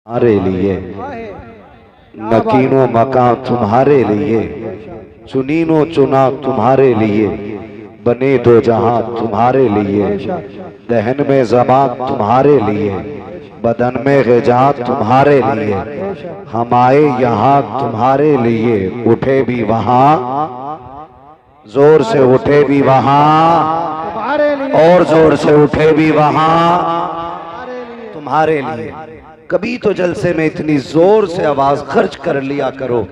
तुम्हारे लिए, नकीनो मकान तुम्हारे लिए, चुनीनो चुना तुम्हारे लिए, बने दो जहां तुम्हारे लिए, दहन में ज़बान तुम्हारे लिए, बदन में ग़िज़ा तुम्हारे लिए, हम आए यहाँ तुम्हारे लिए, उठे भी वहाँ, जोर से उठे भी वहाँ, और जोर से उठे भी वहाँ तुम्हारे लिए। कभी तो जलसे में इतनी जोर से आवाज खर्च कर लिया करो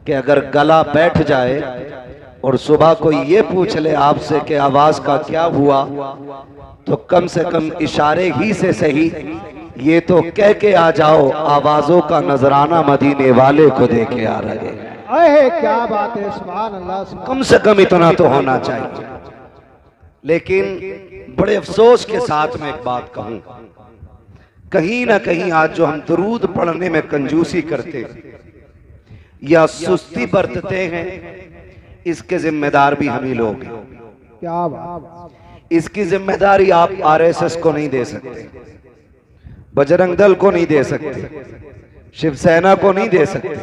कि अगर गला बैठ जाए और सुबह कोई ये पूछ ले आपसे कि आवाज का क्या हुआ, तो कम से कम इशारे ही से सही ये तो कह के आ जाओ, आवाजों का नजराना मदीने वाले को दे के आ रहे। क्या बात है, सुभान अल्लाह। कम से कम इतना तो होना चाहिए। लेकिन बड़े अफसोस के साथ में एक बात कहूं, कहीं ना कहीं आज जो हम दरूद पढ़ने में कंजूसी करते या सुस्ती बरतते हैं, इसके जिम्मेदार भी हम ही लोग हैं। क्या बात। इसकी जिम्मेदारी आप आरएसएस को नहीं दे सकते, बजरंग दल को नहीं दे सकते, शिवसेना को नहीं दे सकते,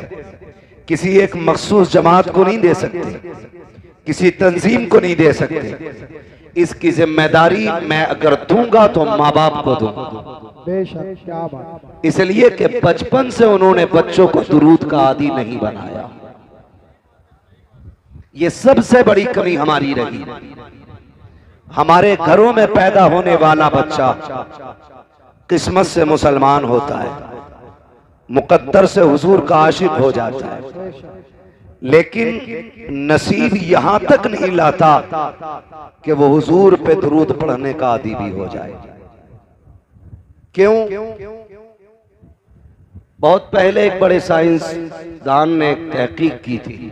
किसी एक मखसूस जमात को नहीं दे सकते, किसी तंजीम को नहीं दे सकते। इसकी जिम्मेदारी मैं अगर दूंगा तो माँ बाप को दूंगा। बेशक, क्या बात। इसलिए कि बचपन से उन्होंने बच्चों को दुरूद का आदी नहीं बनाया। ये सबसे बड़ी कमी हमारी रही। हमारे घरों में पैदा होने वाला बच्चा किस्मत से मुसलमान होता है, मुकद्दर से हुजूर का आशिक हो जाता है, लेकिन नसीब यहां तक नहीं लाता कि वो हुजूर पे दुरूद पढ़ने का आदी भी हो जाए। क्यों? बहुत पहले एक बड़े साइंसदान ने एक तहकीक की थी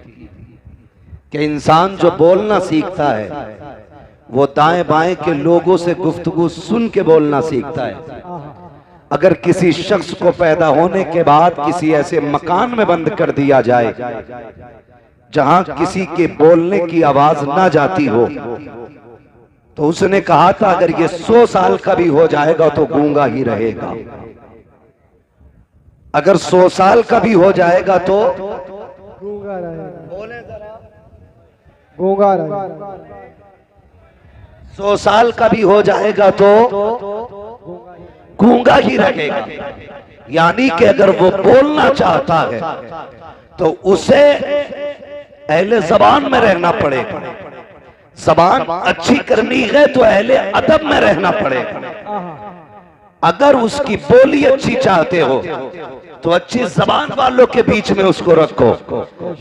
कि इंसान जो बोलना सीखता है वो दाएं बाएं के लोगों से गुफ्तगू सुन के बोलना सीखता है। अगर किसी शख्स को पैदा होने के बाद किसी ऐसे मकान में बंद कर दिया जाए जहां किसी के बोलने की आवाज ना जाती हो, तो उसने कहा था अगर ये 100 साल का भी हो जाएगा तो गूंगा ही रहेगा। अगर 100 साल का भी हो जाएगा तो गूंगा रहेगा। बोले जरा, गूंगा रहेगा। 100 साल का भी हो जाएगा तो गूंगा ही रहेगा। यानी कि अगर वो बोलना चाहता है तो उसे अहले ज़बान में रहना पड़ेगा। ज़बान अच्छी करनी है तो अहले अदब में रहना पड़ेगा। अगर उसकी बोली अच्छी चाहते हो तो अच्छी ज़बान वालों के बीच में उसको रखो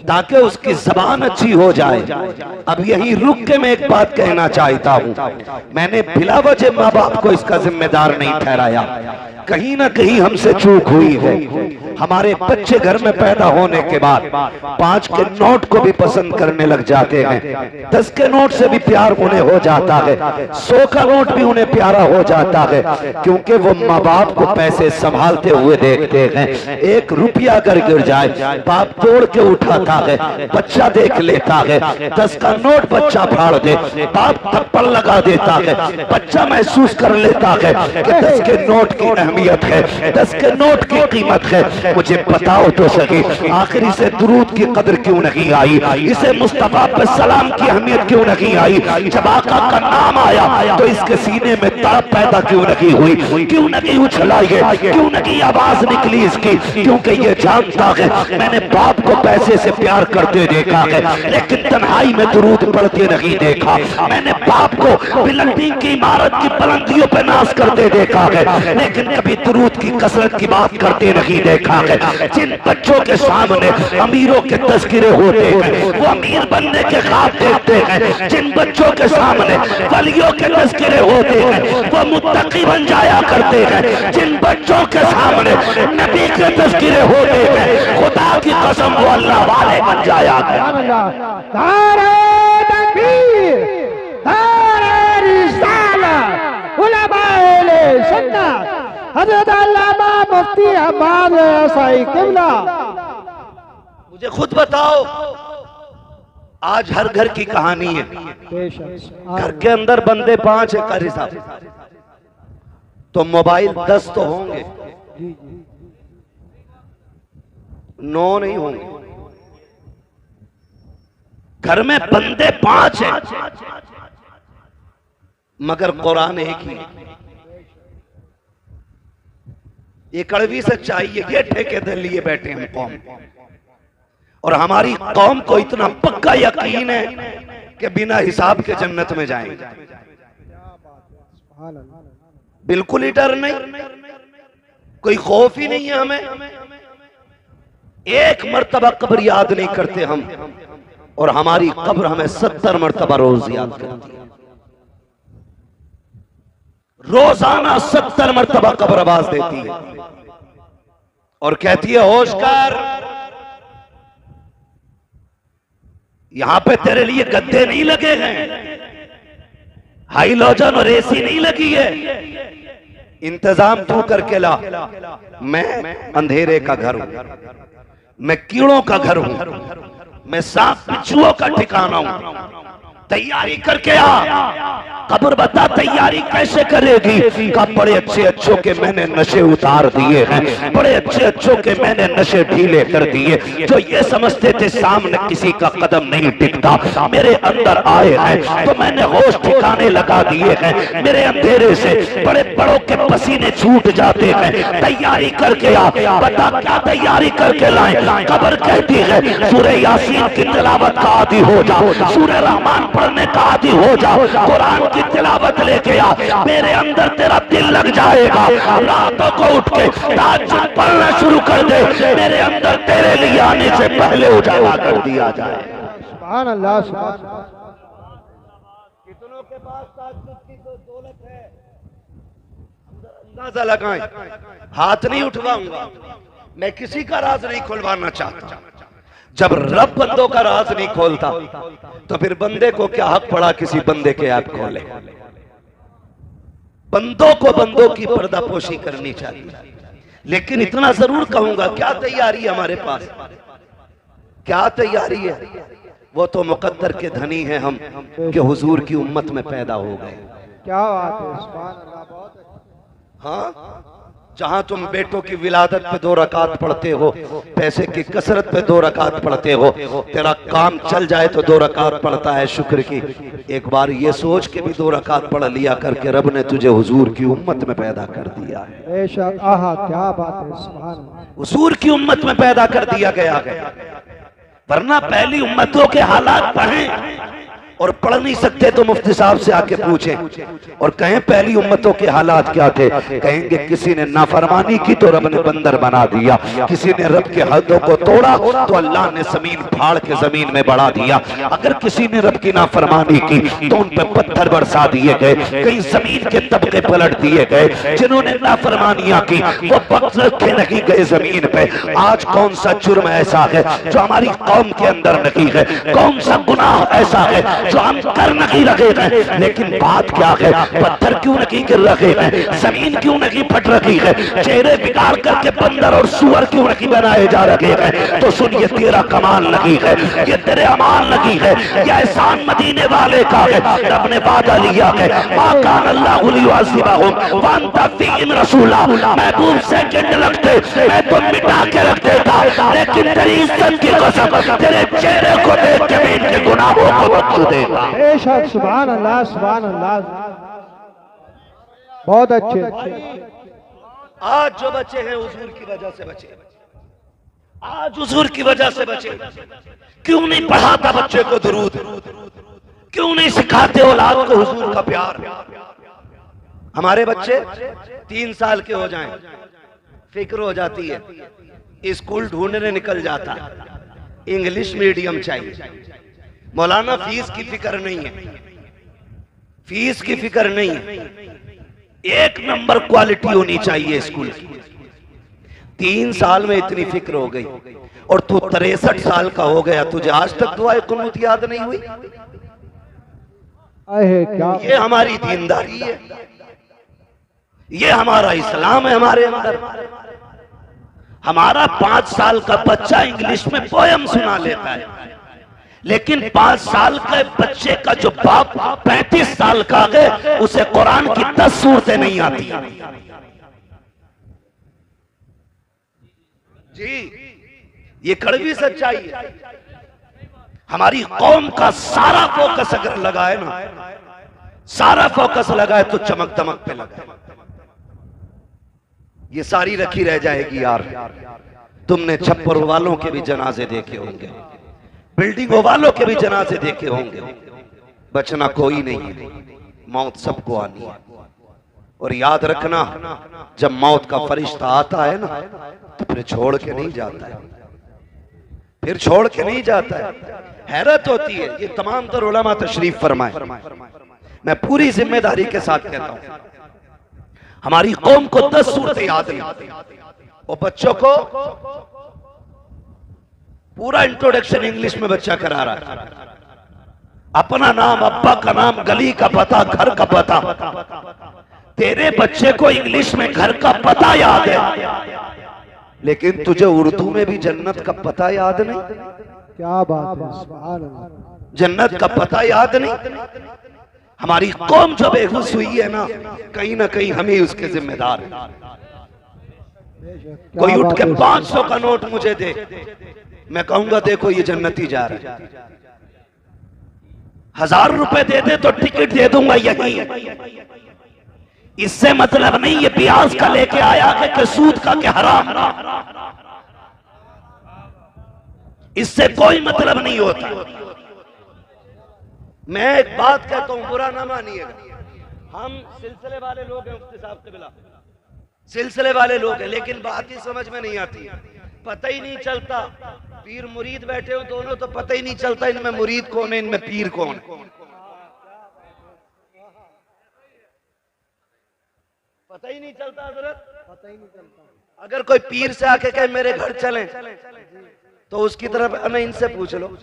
ताकि उसकी ज़बान अच्छी हो जाए। अब यही रुक के मैं एक बात कहना चाहता हूं, मैंने बिला वजह माँ बाप को इसका जिम्मेदार नहीं ठहराया। कहीं ना कहीं हमसे चूक हुई है। हमारे बच्चे घर में पैदा होने के बाद 5 के नोट को भी पसंद करने लग जाते हैं, 10 के नोट से भी प्यार उन्हें हो जाता है, 100 का नोट भी उन्हें प्यारा हो जाता है, क्योंकि वो माँ बाप को पैसे संभालते हुए देखते हैं। 1 रुपया अगर गिर जाए बाप तोड़ के उठाता है, बच्चा देख लेता है। 10 का नोट बच्चा फाड़ दे, बाप थप्पड़ लगा देता है। बच्चा महसूस कर लेता है कि 10 के नोट की अहमियत है, 10 के नोट की कीमत है। मुझे बताओ तो सही, आखिर इसे दुरूद की कदर क्यों नहीं आई? इसे मुस्तफा पे सलाम की अहमियत क्यों नहीं आई? जब आका का नाम आया तो इसके सीने में तड़प पैदा क्यों नहीं हुई? क्यों नहीं उछला ये? क्यों नहीं आवाज निकली इसकी? क्योंकि ये जानता है मैंने बाप को पैसे से प्यार करते देखा है, लेकिन तन्हाई में दुरूद पढ़ते नहीं देखा। मैंने बाप को बिल्डिंग की इमारत की बुलंदियों पे नाश करते देखा है, लेकिन कभी दुरूद की कसरत की बात करते नहीं देखा है। जिन बच्चों के सामने अमीरों के तस्करे होते हैं वो अमीर बनने के ख्वाब देखते हैं, जिन बच्चों के सामने वलियों के तस्करे होते हैं वो मुत्तकी बन जाया करते हैं, जिन बच्चों के सामने नबी के तस्करे होते हैं खुदा की कसम वो अल्लाह वाले बन जाया मुझे खुद बताओ, आज हर घर की कहानी है। घर के अंदर बंदे 5 है कारी साहब, तो मोबाइल 10 तो होंगे। 9 नहीं होंगे। घर में बंदे 5 हैं मगर कुरान एक ही है। ये कड़वी सच्चाई है। ये ठेके लिए बैठे हम कौम, और हमारी कौम को इतना पक्का यकीन है कि बिना हिसाब के जन्नत में जाएंगे। बिल्कुल ही डर नहीं, कोई खौफ ही नहीं है हमें। एक मर्तबा कब्र याद नहीं करते हम, और हमारी कब्र हमें 70 मर्तबा रोज याद करती है। रोजाना 70 मर्तबा कब्र आवाज देती है और कहती है होश कर, यहां पे तेरे लिए गद्दे नहीं लगे हैं, हाइलोजन और एसी नहीं लगी है, इंतजाम तू करके ला। मैं अंधेरे का घर हूं, मैं कीड़ों का घर हूं, मैं सांप बिच्छुओं का ठिकाना हूं। तैयारी करके आ। कब्र बता तैयारी कैसे करेगी? का बड़े अच्छे अच्छों के मैंने नशे उतार दिए हैं, बड़े अच्छे अच्छों के मैंने नशे ढीले कर दिए। जो ये समझते थे सामने किसी का कदम नहीं टिकता, मेरे अंदर आए हैं तो मैंने होश ठिकाने लगा दिए हैं। मेरे अंधेरे से बड़े बड़ों के पसीने छूट जाते हैं। तैयारी करके आ। बता क्या तैयारी करके लाए? कब्र कहती है सूरह यासीन की तिलावत का आदी हो जाओ, सूरह रहमान पढ़ने का आदी हो जाओ, कुरान की तिलावत लेके आ, मेरे अंदर तेरा दिल लग जाएगा। रातों को उठ के ताज्जुद पढ़ना शुरू कर दे, मेरे अंदर तेरे लिए आने से पहले उजाला कर दिया जाए। सुभान अल्लाह, सुभान अल्लाह। कितनों के पास ताज्जुद की दौलत है? अंदाजा लगाएं। हाथ नहीं उठवाऊंगा, मैं किसी का राज नहीं खुलवाना चाहता। जब रब बंदों का राज नहीं खोलता तो फिर बंदे को क्या हक पड़ा किसी बंदे के ऐप खोले? बंदों को बंदों की पर्दापोशी करनी चाहिए। लेकिन इतना जरूर कहूंगा, क्या तैयारी है हमारे पास? क्या तैयारी है? वो तो मुकद्दर के धनी हैं हम कि हुजूर की उम्मत में पैदा हो गए। क्या बात है, सुभान अल्लाह। बहुत अच्छा। हाँ, जहां तुम बेटों की विलादत पे 2 रकात पढ़ते हो, पैसे की कसरत पे 2 रकात पढ़ते हो, तेरा काम चल जाए तो 2 रकात पढ़ता है शुक्र की। एक बार ये सोच के भी 2 रकात पढ़ लिया करके रब ने तुझे हुजूर की उम्मत में पैदा कर दिया है। बेशक, आहा क्या बात है, सुभान अल्लाह। हुजूर की उम्मत में पैदा कर दिया गया है। वरना पहली उम्मतों के हालात पढ़ें, और पढ़ नहीं सकते तो मुफ्ती साहब से आके पूछें और कहें पहली उम्मतों के हालात क्या थे। कहेंगे किसी ने नाफरमानी की तो रब ने बंदर बना दिया, किसी ने रब के हदों को तोड़ा तो अल्लाह ने जमीन फाड़ के जमीन में बढ़ा दिया, अगर किसी ने रब की नाफरमानी की तो उन पर पत्थर बरसा दिए गए, कई जमीन के तबके पलट दिए गए। जिन्होंने नाफरमानियां की वो बख्श रखे नहीं गए जमीन पे। आज कौन सा जुर्म ऐसा है जो हमारी कौम के अंदर नहीं है? कौन सा गुनाह ऐसा है जो हम कर नहीं रखे हैं? लेकिन बात क्या है, पत्थर क्यों नहीं गिर रखे हैं, जमीन क्यों नहीं फट रही है, चेहरे बिगाड़ करके बंदर और सुअर क्यों नहीं बनाए जा रहे हैं? तो सुन, ये तेरा कमाल नहीं है, ये तेरे अमाल नहीं है, ये एहसान मदीने वाले का है। रब ने वादा लिया है, मा कान अल्लाहु लियुअज़्ज़िबहुम व अंत फ़ीहिम रसूला। महबूब सेकंड लगते मैं तो मिटा के रख देता, लेकिन तेरी इज्जत की कसम तेरे चेहरे को देख के मैं इनके गुनाहों को बख्श देगा। बेशक, सुभान अल्लाह, सुभान अल्लाह। बहुत अच्छे। आज जो बच्चे हैं हुजूर की वजह से बचे, आज हुजूर की वजह से बचे। क्यों नहीं पढ़ाता बच्चे को दुरूद? क्यों नहीं सिखाते औलाद को हुजूर का प्यार? हमारे बच्चे 3 साल के हो जाएं, फिक्र हो जाती है, स्कूल ढूंढने निकल जाता, इंग्लिश मीडियम चाहिए। मौलाना फीस की फिक्र नहीं है, फीस की फिक्र नहीं है, 1 नंबर क्वालिटी होनी चाहिए स्कूल की। 3 साल में इतनी फिक्र हो गई और तू 63 साल का हो गया, तुझे आज तक दुआए कुनूत याद नहीं हुई? क्या ये हमारी दीनदारी है, ये हमारा इस्लाम है हमारे अंदर। हमारा 5 साल का बच्चा इंग्लिश में पोयम सुना लेता है, लेकिन 5 साल के बच्चे का जो बाप 35 साल का है उसे कुरान की 10 सूरतें नहीं आती। जी, ये कड़वी सच्चाई है। हमारी कौम का सारा फोकस अगर लगाए ना, सारा फोकस लगाए तो चमक दमक पे लगाए। ये सारी रखी रह जाएगी यार। तुमने छप्पर वालों के भी जनाजे देखे होंगे, बिल्डिंगों वालों के भी जनाजे देखे होंगे। बचना कोई नहीं है, मौत सबको आनी है। और याद रखना, जब मौत का फरिश्ता आता है ना, तो फिर छोड़ के नहीं जाता है, फिर छोड़ के नहीं जाता है। हैरत होती है। ये तमाम तर उलमा तशरीफ फरमाए। मैं पूरी जिम्मेदारी के साथ कहता हूं, हमारी कौम को 10 सूरतें याद नहीं। और बच्चों को पूरा इंट्रोडक्शन इंग्लिश में बच्चा करा रहा है। अपना नाम, अब्बा का नाम, गली का पता, घर का पता। तेरे बच्चे को इंग्लिश में घर का पता याद है, लेकिन तुझे उर्दू में भी जन्नत का पता याद नहीं। क्या बात है, सुभान अल्लाह। जन्नत का पता याद नहीं। हमारी कौम जो बेहोश हुई है ना कहीं हम ही उसके जिम्मेदार हैं। कोई उठ के 500 का नोट मुझे दे, मैं कहूंगा देखो ये जन्नती जा रहा है। 1000 रुपए दे दे तो टिकट दे दूंगा यही है। इससे मतलब नहीं ये ब्याज का लेके आया कि सूद का के हराम, इससे कोई मतलब नहीं होता। मैं एक बात कहता हूं, बुरा ना मानिएगा। हम सिलसिले वाले लोग हैं, मुफ्ती साहब के बिला सिलसिले वाले लोग हैं, लेकिन बात ही समझ में नहीं आती। पता ही नहीं चलता, पीर मुरीद बैठे हो दोनों, तो पता ही नहीं चलता इनमें मुरीद कौन है, इनमें पीर कौन है। पता ही नहीं चलता हजरत, पता ही नहीं चलता। अगर कोई पीर से आके कहे मेरे घर चलें, तो उसकी तरफ हमें इनसे पूछ लो,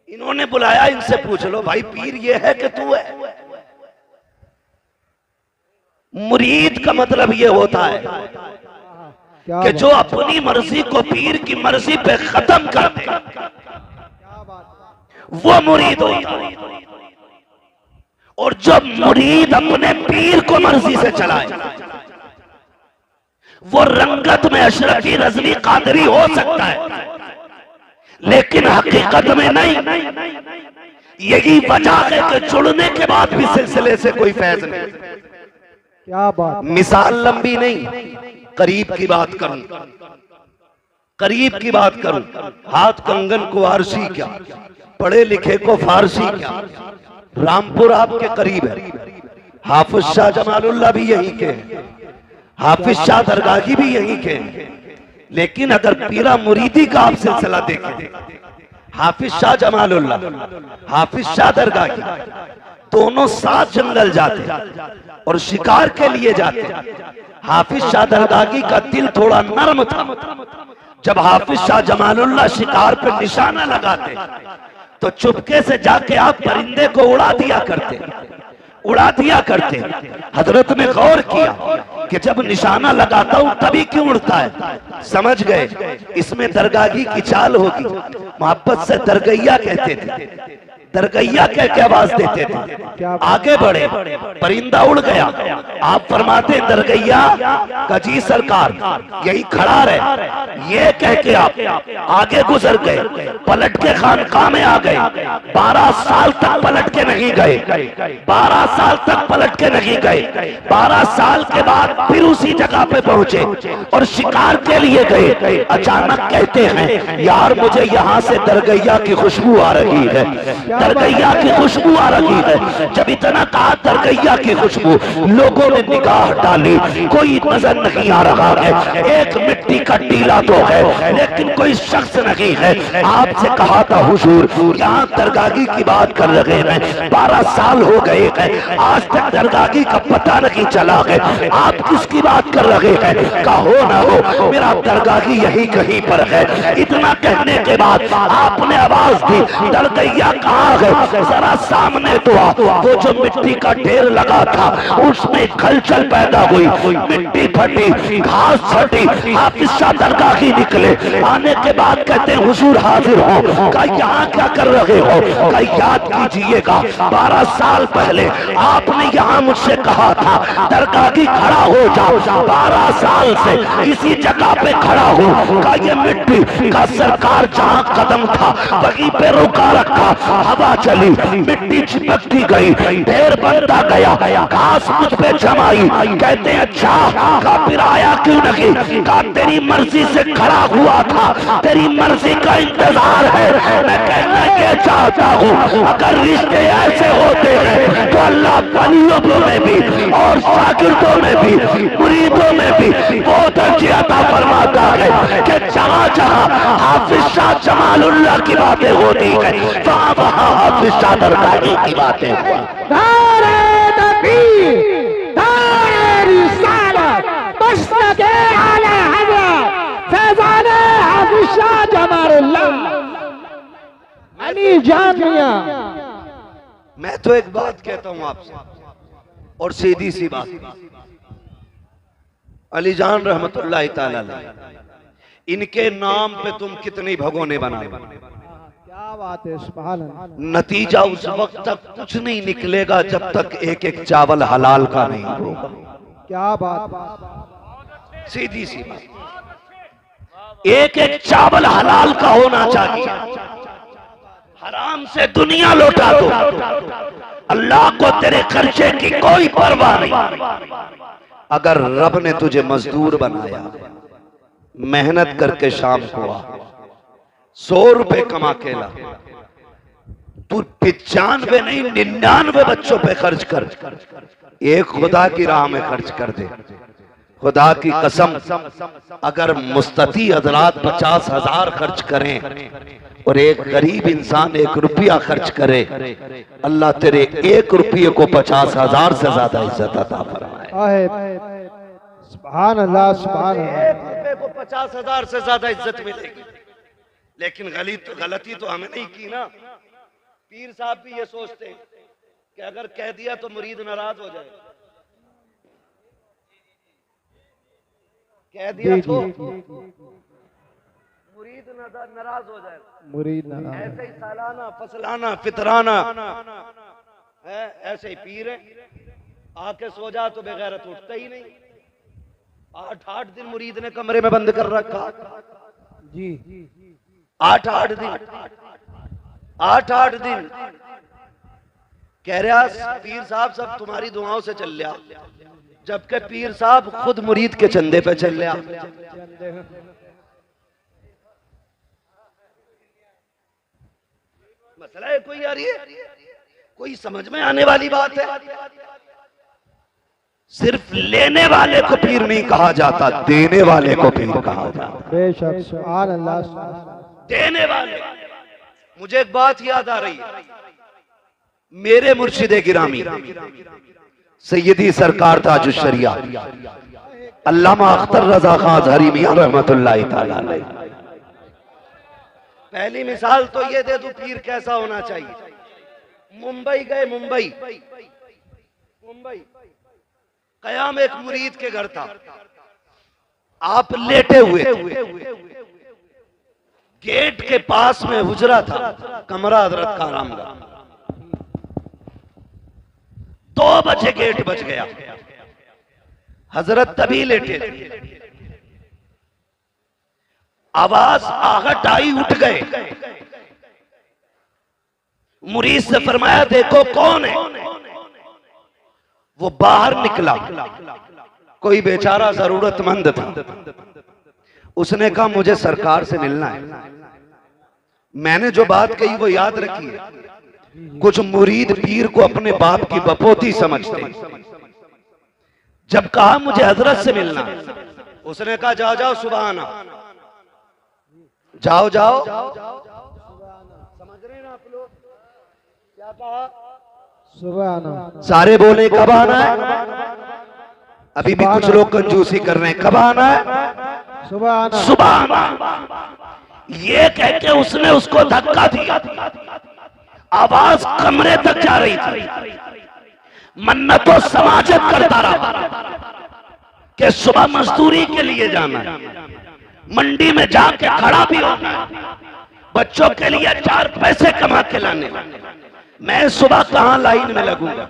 इन्होंने बुलाया, इनसे पूछ लो भाई पीर ये है कि तू है। मुरीद का मतलब ये होता है कि जो अपनी मर्जी को पीर की मर्जी पे खत्म कर दे, वो मुरीद होता है। और जब मुरीद अपने पीर को मर्जी से चलाए, वो रंगत में अशरफी, रज़वी, कादरी हो सकता है, लेकिन हकीकत में नहीं। यही वजह है कि जुड़ने के बाद भी सिलसिले से कोई फैज नहीं। क्या बात। मिसाल लंबी नहीं, करीब की बात करूं, करीब की बात करूं। हाथ कंगन को आरसी क्या, पढ़े लिखे को फारसी क्या। रामपुर आपके करीब है, हाफिज शाह जमालुल्लाह भी यहीं के हैं, हाफिज शाह दरगाही भी यहीं के हैं। लेकिन अगर पीरा मुरीदी का आप सिलसिला देखें, हाफिज शाह जमालुल्लाह, हाफिज शाह दरगाही दोनों साथ जंगल जाते और शिकार के लिए जाते। हाफिज शाह दरगाही का दिल थोड़ा नर्म था। जब हाफिज शाह जमालुल्लाह शिकार पर निशाना लगाते तो चुपके से जाके आप परिंदे को उड़ा दिया करते, उड़ा दिया करते। हजरत ने गौर किया कि जब निशाना लगाता हूं तभी क्यों उड़ता है। समझ गए इसमें दरगाही की चाल होगी। मोहब्बत से दरगैया कहते थे, दरगैया कह के आवाज देते थे। आगे बढ़े, परिंदा उड़ गया, आप फरमाते दरगैया का जी सरकार यही खड़ा रहे। ये कह के आप आगे गुजर गए, पलट के खानकाह में आ गए। 12 साल तक पलट के नहीं गए, 12 साल तक पलट के नहीं गए। 12 साल के बाद फिर उसी जगह पे पहुंचे और शिकार के लिए गए। अचानक कहते हैं यार मुझे यहाँ से दरगैया की खुशबू आ रही है, दरगैया की खुशबू आ रही है। जब इतना कहा दरगैया की खुशबू, लोगों ने निगाह डाली, कोई नजर नहीं आ रहा है। एक मिट्टी का टीला तो है लेकिन कोई शख्स नहीं है। आपसे कहा था हुजूर यहाँ दरगाही की बात कर रहे हैं, 12 साल हो गए हैं, आज तक दरगाही का पता नहीं चला है। आप किसकी बात कर रहे हैं? कहो ना हो मेरा दरगाही यही कहीं पर है। इतना कहने के बाद आपने आवाज दी दरगैया कहाँ है, जरा सामने तो आ। वो जो मिट्टी का ढेर लगा था उसमें खलचल पैदा हुई, मिट्टी फटी, घास फटी। हाफिज शाह दरगाह ही निकले। आने के बाद कहते हैं हुजूर हाजिर हो। कहा यहाँ क्या कर रहे हो? कहा याद कीजिएगा 12 साल पहले आपने यहाँ मुझसे कहा था दरगाह की खड़ा हो जाओ। 12 साल से इसी जगह पे खड़ा हूँ। कहा ये मिट्टी का सरकार जहाँ कदम था वहीं पे रुका रखा। हवा चली, मिट्टी चिपकती गई, ढेर बनता गया, घास मुझ पे जमाई। कहते हैं अच्छा, का फिर आया क्यों नहीं? का तेरी मर्जी से खड़ा हुआ था, तेरी मर्जी का इंतजार है। मैं कहना ये चाहता हूँ अगर रिश्ते ऐसे होते हैं तो अल्लाह वलियों में भी और शागिर्दों में भी मुरीदों में भी वो दर्जा अता फरमाता है कि जहाँ जहाँ हाफिज शाह जमालुल्लाह की बातें होती है वहाँ वहाँ हाफिज शाह दरगाही की बातें हुआ। नारे तकबीर, नारे रिसालत, मसलके आला हज़रत फैज़ाने हाफिज शाह जमालुल्लाह अली जामिया। मैं तो एक बात कहता हूँ आपसे और सीधी सी बात, अली जान रहमतुल्लाह ताला अलैह, इनके नाम पे तुम कितनी भगोने बनाए। क्या बात है, सुभान अल्लाह। नतीजा उस वक्त तक कुछ नहीं निकलेगा जब तक एक एक चावल हलाल का नहीं होगा। क्या बात, सीधी सी बात, एक एक चावल हलाल का होना चाहिए। हराम से दुनिया लौटा दो, अल्लाह को तेरे खर्चे की कोई परवाह नहीं। अगर रब ने तुझे मजदूर बनाया, मेहनत करके शाम को आ, 100 रुपए कमा के ला, तू 95 नहीं 99 बच्चों पे खर्च कर, एक खुदा की राह में खर्च कर दे। खुदा की कसम, अगर मुस्तती हजरात 50,000 खर्च करें और एक गरीब इंसान 1 रुपया खर्च करे, अल्लाह तेरे 1 रुपये को 50,000 से ज्यादा इज्जत अता फरमाए। सुभान अल्लाह, सुभान अल्लाह। 1 रुपये को 50,000 से ज्यादा इज्जत मिलेगी। लेकिन गलती तो हमें नहीं की ना। पीर साहब भी ये सोचते हैं कि अगर कह दिया तो मुरीद नाराज हो जाए, कह दिया तो मुरीद नाराज हो जाए। मुरीद ऐसे ही सालाना फसलाना फितराना है, ऐसे ही पीर है, आके सो जा तो बेगैरत उठता ही नहीं। 8-8 दिन मुरीद ने कमरे में बंद कर रखा जी, 8-8 दिन, 8-8 दिन कह रहा पीर साहब सब तुम्हारी दुआओं से चल लिया, जबकि पीर साहब खुद मुरीद के चंदे पे चल लिया। मसला है कोई यार, ये कोई समझ में आने वाली बात है। सिर्फ लेने वाले को पीर नहीं कहा जाता, देने वाले को पीर कहा जाता। बेशक, सुभान अल्लाह। देने वाले। मुझे एक बात याद आ रही है, मेरे मुर्शिदे गिरामी सैयदी सरकार ताजुश शरिया अल्लामा अख्तर रजा खां अज़हरी मियां रहमतुल्लाह ताला अलैह। पहली मिसाल तो ये दे दूं पीर कैसा होना चाहिए। मुंबई गए, मुंबई कयाम एक मुरीद के घर था, आप लेटे हुए थे, गेट के पास में हुजरा था, कमरा हजरत का आरामगाह। 2 बजे गेट बज गया, हजरत तभी लेटे थे, आवाज आहट आई, उठ गए। मुरीद से फरमाया देखो कौन है। वो बाहर निकला, कोई बेचारा जरूरतमंद था। उसने कहा मुझे सरकार से मिलना है। मैंने जो बात कही वो याद रखिए, कुछ मुरीद पीर को अपने बाप की बपोती समझते। जब कहा मुझे हजरत से मिलना, उसने कहा जाओ जाओ सुबह आना, जाओ जाओ। समझ रहे हैं आप लोग क्या कहा? सुबह आना। सारे बोले कब आना है? अभी भी कुछ लोग कंजूसी कर रहे हैं, कब आना है? सुबह आना, सुबह आना। ये कह के उसने उसको धक्का दिया आवाज कमरे तक जा रही थी। मन्नतों समाजत करता रहा कि सुबह मजदूरी के लिए जाना है, मंडी में जाके खड़ा भी होना है, बच्चों के लिए 4 पैसे कमा के लाने। मैं सुबह कहां लाइन में लगूंगा?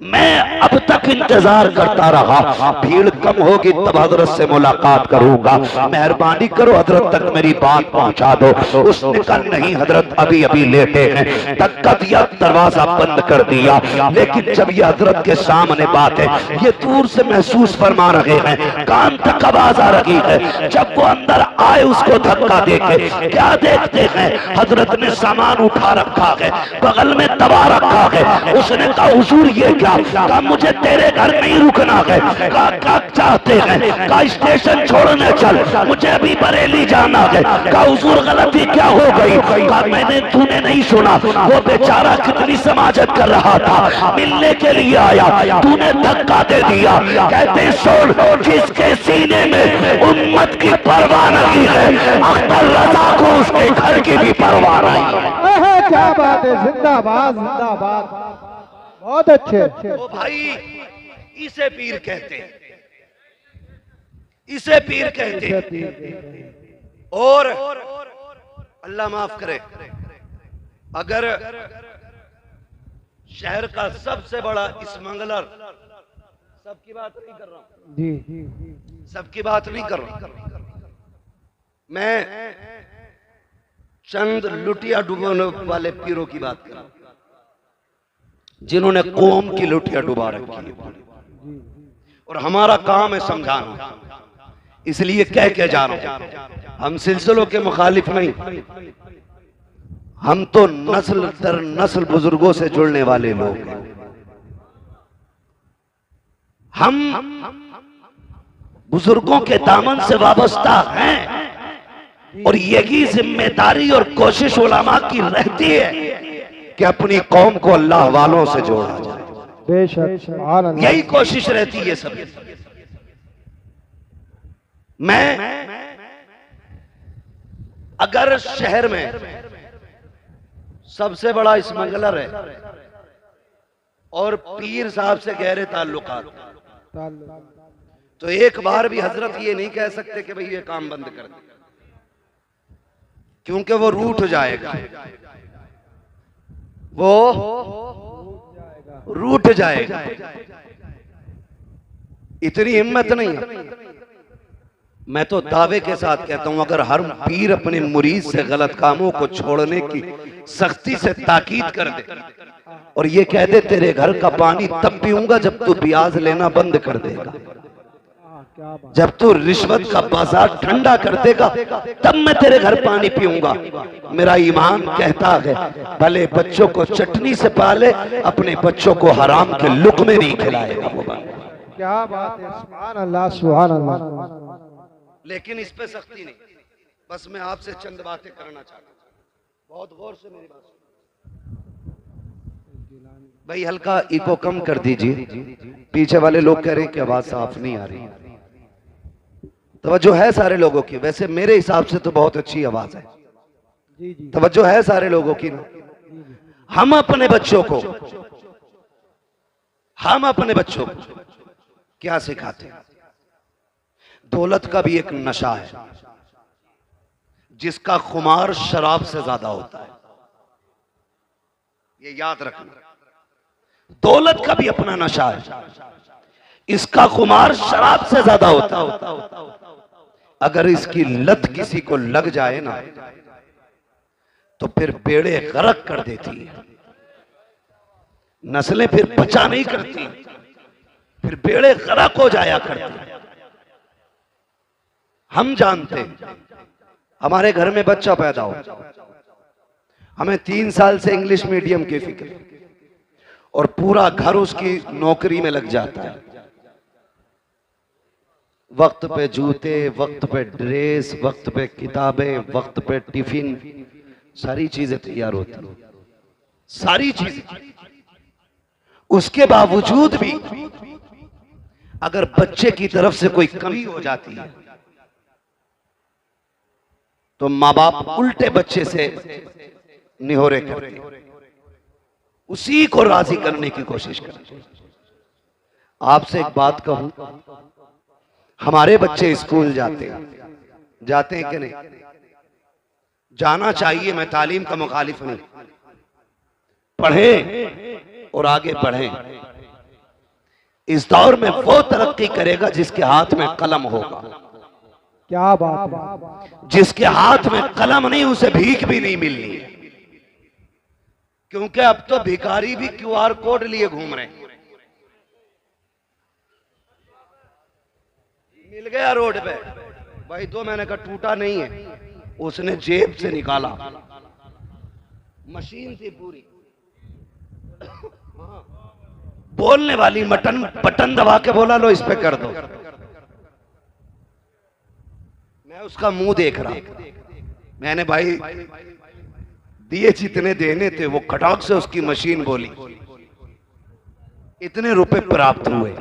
मैं अब तक इंतजार करता रहा, भीड़ कम होगी तब हजरत से मुलाकात करूंगा, मेहरबानी करो हजरत तक मेरी बात पहुंचा दो। उसने कहा नहीं हजरत अभी अभी लेटे हैं। धक्का दिया, दरवाजा बंद कर दिया। लेकिन जब ये हजरत के सामने बात है, ये दूर से महसूस फरमा रहे हैं, कान तक आवाज आ रही है। जब वो अंदर आए उसको धक्का देके क्या देखते हैं, हजरत ने सामान उठा रखा है, बगल में दबा रखा है। उसने कहा हुजूर ये का मुझे तेरे घर नहीं रुकना है। का चाहते हैं? का स्टेशन छोड़ने चल, मुझे अभी बरेली जाना है। का हुजूर गलती क्या हो गई? का मैंने तूने नहीं सुना, वो बेचारा कितनी समाजत कर रहा था, मिलने के लिए आया, तूने धक्का दे दिया। कहते सुन, जिसके सीने में उम्मत की परवाह नहीं है, अख्तर रजा को उसके घर की भी परवाह नहीं है। क्या बात है, जिंदाबाद जिंदाबाद, बहुत अच्छे। ओ भाई, इसे पीर कहते हैं, इसे पीर कहते हैं। और अल्लाह माफ करे, अगर शहर का सबसे बड़ा स्मगलर, सबकी बात नहीं कर रहा हूं जी, सबकी बात नहीं कर रहा, मैं चंद लुटिया डुबाने वाले पीरों की बात कर रहा हूं, जिन्होंने कौम की लुटिया डुबा रखी है। और हमारा काम है समझाना, इसलिए कह के जा रहा हूं, हम सिलसिलों के मुखालिफ नहीं, हम तो नस्ल दर नस्ल बुजुर्गों से जुड़ने वाले लोग हैं। हम बुजुर्गों के दामन से वाबस्ता हैं और यही जिम्मेदारी और कोशिश उलमा की रहती है कि अपनी कौम को अल्लाह वालों से जोड़ा जाए। बेशक यही कोशिश रहती है सब। मैं अगर शहर में सबसे बड़ा स्मगलर है और पीर साहब से गहरे ताल्लुकात, तो एक बार भी हजरत ये नहीं कह सकते कि भाई ये काम बंद कर दे, क्योंकि वो रूठ जाएगा, वो रूठ जाएगा। इतनी हिम्मत नहीं है। मैं तो दावे के साथ कहता हूं, अगर हर पीर अपने मुरीद से गलत कामों को छोड़ने की सख्ती से ताकीद कर दे और ये कह दे तेरे घर का पानी तब पीऊंगा जब तू ब्याज लेना बंद कर देगा, जब तू रिश्वत का बाजार ठंडा कर देगा तब मैं तेरे घर पानी पीऊंगा। मेरा ईमान कहता है भले बच्चों को चटनी से पाले, अपने बच्चों को हराम के लुक़मे नहीं खिलाएगा। क्या बात है, सुभान अल्लाह सुभान अल्लाह। लेकिन इस पे सख्ती नहीं। बस मैं आपसे चंद बातें करना चाहता हूं, बहुत गौर से मेरी बात भाई, हल्का इको कम कर दीजिए, पीछे वाले लोग कह रहे हैं कि आवाज साफ नहीं आ रही। तवज्जो है सारे लोगों की, वैसे मेरे हिसाब से तो बहुत अच्छी आवाज है, तवज्जो है सारे लोगों की ना। हम अपने बच्चों को क्या सिखाते हैं? दौलत का भी एक नशा है जिसका खुमार शराब से ज्यादा होता है, ये याद रखना। दौलत का भी अपना नशा है, इसका खुमार शराब से ज्यादा होता है। अगर इसकी लत किसी को लग जाए ना तो फिर बेड़े गर्क कर देती है, नस्लें फिर बचा नहीं करती, फिर बेड़े गर्क हो जाया करते। हम जानते हमारे घर में बच्चा पैदा हो, हमें 3 साल से इंग्लिश मीडियम की फिक्र, और पूरा घर उसकी नौकरी में लग जाता है। वक्त पे जूते, वक्त पे ड्रेस, वक्त पे किताबें, वक्त पे टिफिन, सारी चीजें तैयार होती हैं, सारी चीजें। उसके बावजूद भी अगर बच्चे की तरफ से कोई कमी हो जाती है तो माँ बाप उल्टे बच्चे से निहोरे करते हैं। उसी को राजी करने की कोशिश करें। आपसे एक बात कहूं, हमारे बच्चे स्कूल जाते हैं कि नहीं? जाना चाहिए, मैं तालीम का मुखालिफ नहीं। पढ़ें और आगे बढ़ें। इस दौर में वो तरक्की करेगा जिसके हाथ में कलम होगा। क्या बात है। जिसके हाथ में कलम नहीं, उसे भीख भी नहीं मिलनी है। क्योंकि अब तो भिखारी भी QR कोड लिए घूम रहे हैं। मिल गया रोड पे, भाई 2 महीने का टूटा नहीं है, उसने जेब से निकाला, मशीन थी पूरी, बोलने वाली बटन दबा के बोला लो इस पे कर दो। मैं उसका मुंह देख रहा, मैंने भाई दिए जितने देने थे वो खटाक से उसकी मशीन बोली, इतने रुपए प्राप्त हुए।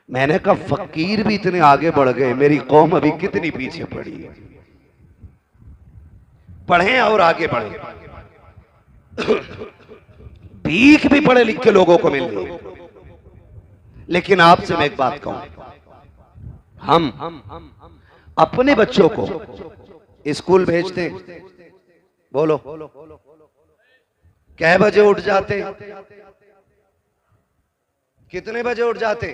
मैंने कहा फकीर भी इतने आगे बढ़ गए, मेरी कौम अभी कितनी पीछे पड़ी है। पढ़ें और आगे बढ़ें। भीख भी पढ़े लिखे लोगों को मिल रही है। लेकिन आपसे मैं एक बात कहूं, हम अपने बच्चों को स्कूल भेजते हैं, बोलो कै बजे उठ जाते, कितने बजे उठ जाते?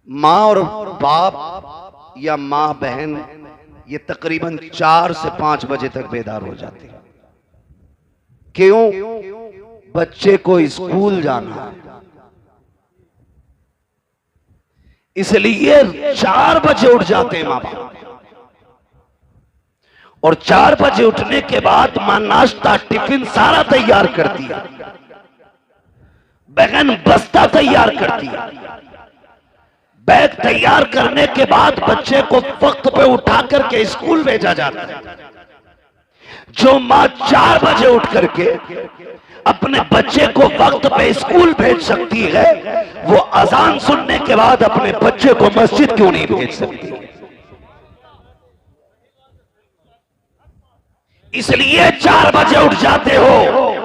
माँ और बाप या माँ बहन ये तकरीबन 4 से 5 बजे तक बेदार हो जाते हैं। क्यों? बच्चे को स्कूल जाना है, इसलिए 4 बजे उठ जाते हैं माँ बाप। और 4 बजे उठने के बाद माँ नाश्ता टिफिन सारा तैयार करती है, बहन बस्ता तैयार करती है। बैग तैयार करने के बाद बच्चे को वक्त पे उठा करके स्कूल भेजा जाता है। जो माँ 4 बजे उठ करके अपने बच्चे को वक्त पे स्कूल भेज सकती है, वो अजान सुनने के बाद अपने बच्चे को मस्जिद क्यों नहीं भेज सकती? इसलिए 4 बजे उठ जाते हो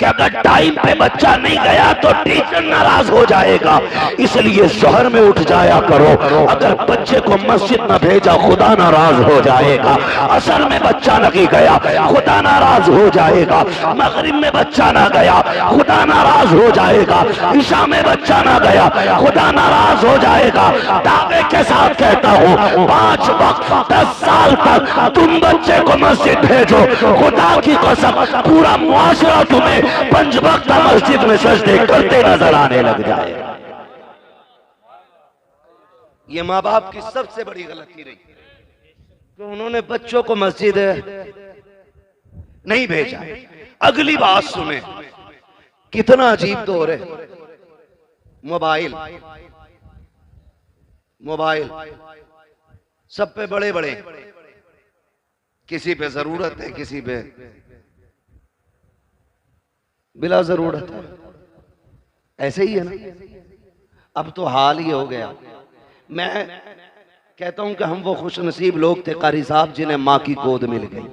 कि अगर टाइम पे बच्चा नहीं गया तो टीचर नाराज हो जाएगा, इसलिए शहर में उठ जाया करो। अगर बच्चे को मस्जिद न भेजा खुदा नाराज हो जाएगा। असर में बच्चा नहीं गया खुदा नाराज हो जाएगा। मगरिब में बच्चा ना गया खुदा नाराज हो जाएगा। ईशा में बच्चा ना गया खुदा नाराज हो जाएगा। दावे के साथ कहता हूँ 5 वक्त 10 साल तक तुम बच्चे को मस्जिद भेजो, खुदा की कसम पूरा मुआशरा तुम्हें 5 वक्त मस्जिद में सजदे करते नजर आने लग जाए। ये माँ बाप की सबसे बड़ी गलती रही तो उन्होंने बच्चों को मस्जिद नहीं भेजा। अगली बात सुने, कितना अजीब दौर है। मोबाइल सब पे बड़े बड़े, किसी पे जरूरत है किसी पे बिला जरूरत है, ऐसे ही है ना। अब तो हाल ही हो गया। मैं कहता हूं कि हम वो खुश नसीब लोग थे कारी साहब जिन्हें माँ की गोद मिल गई।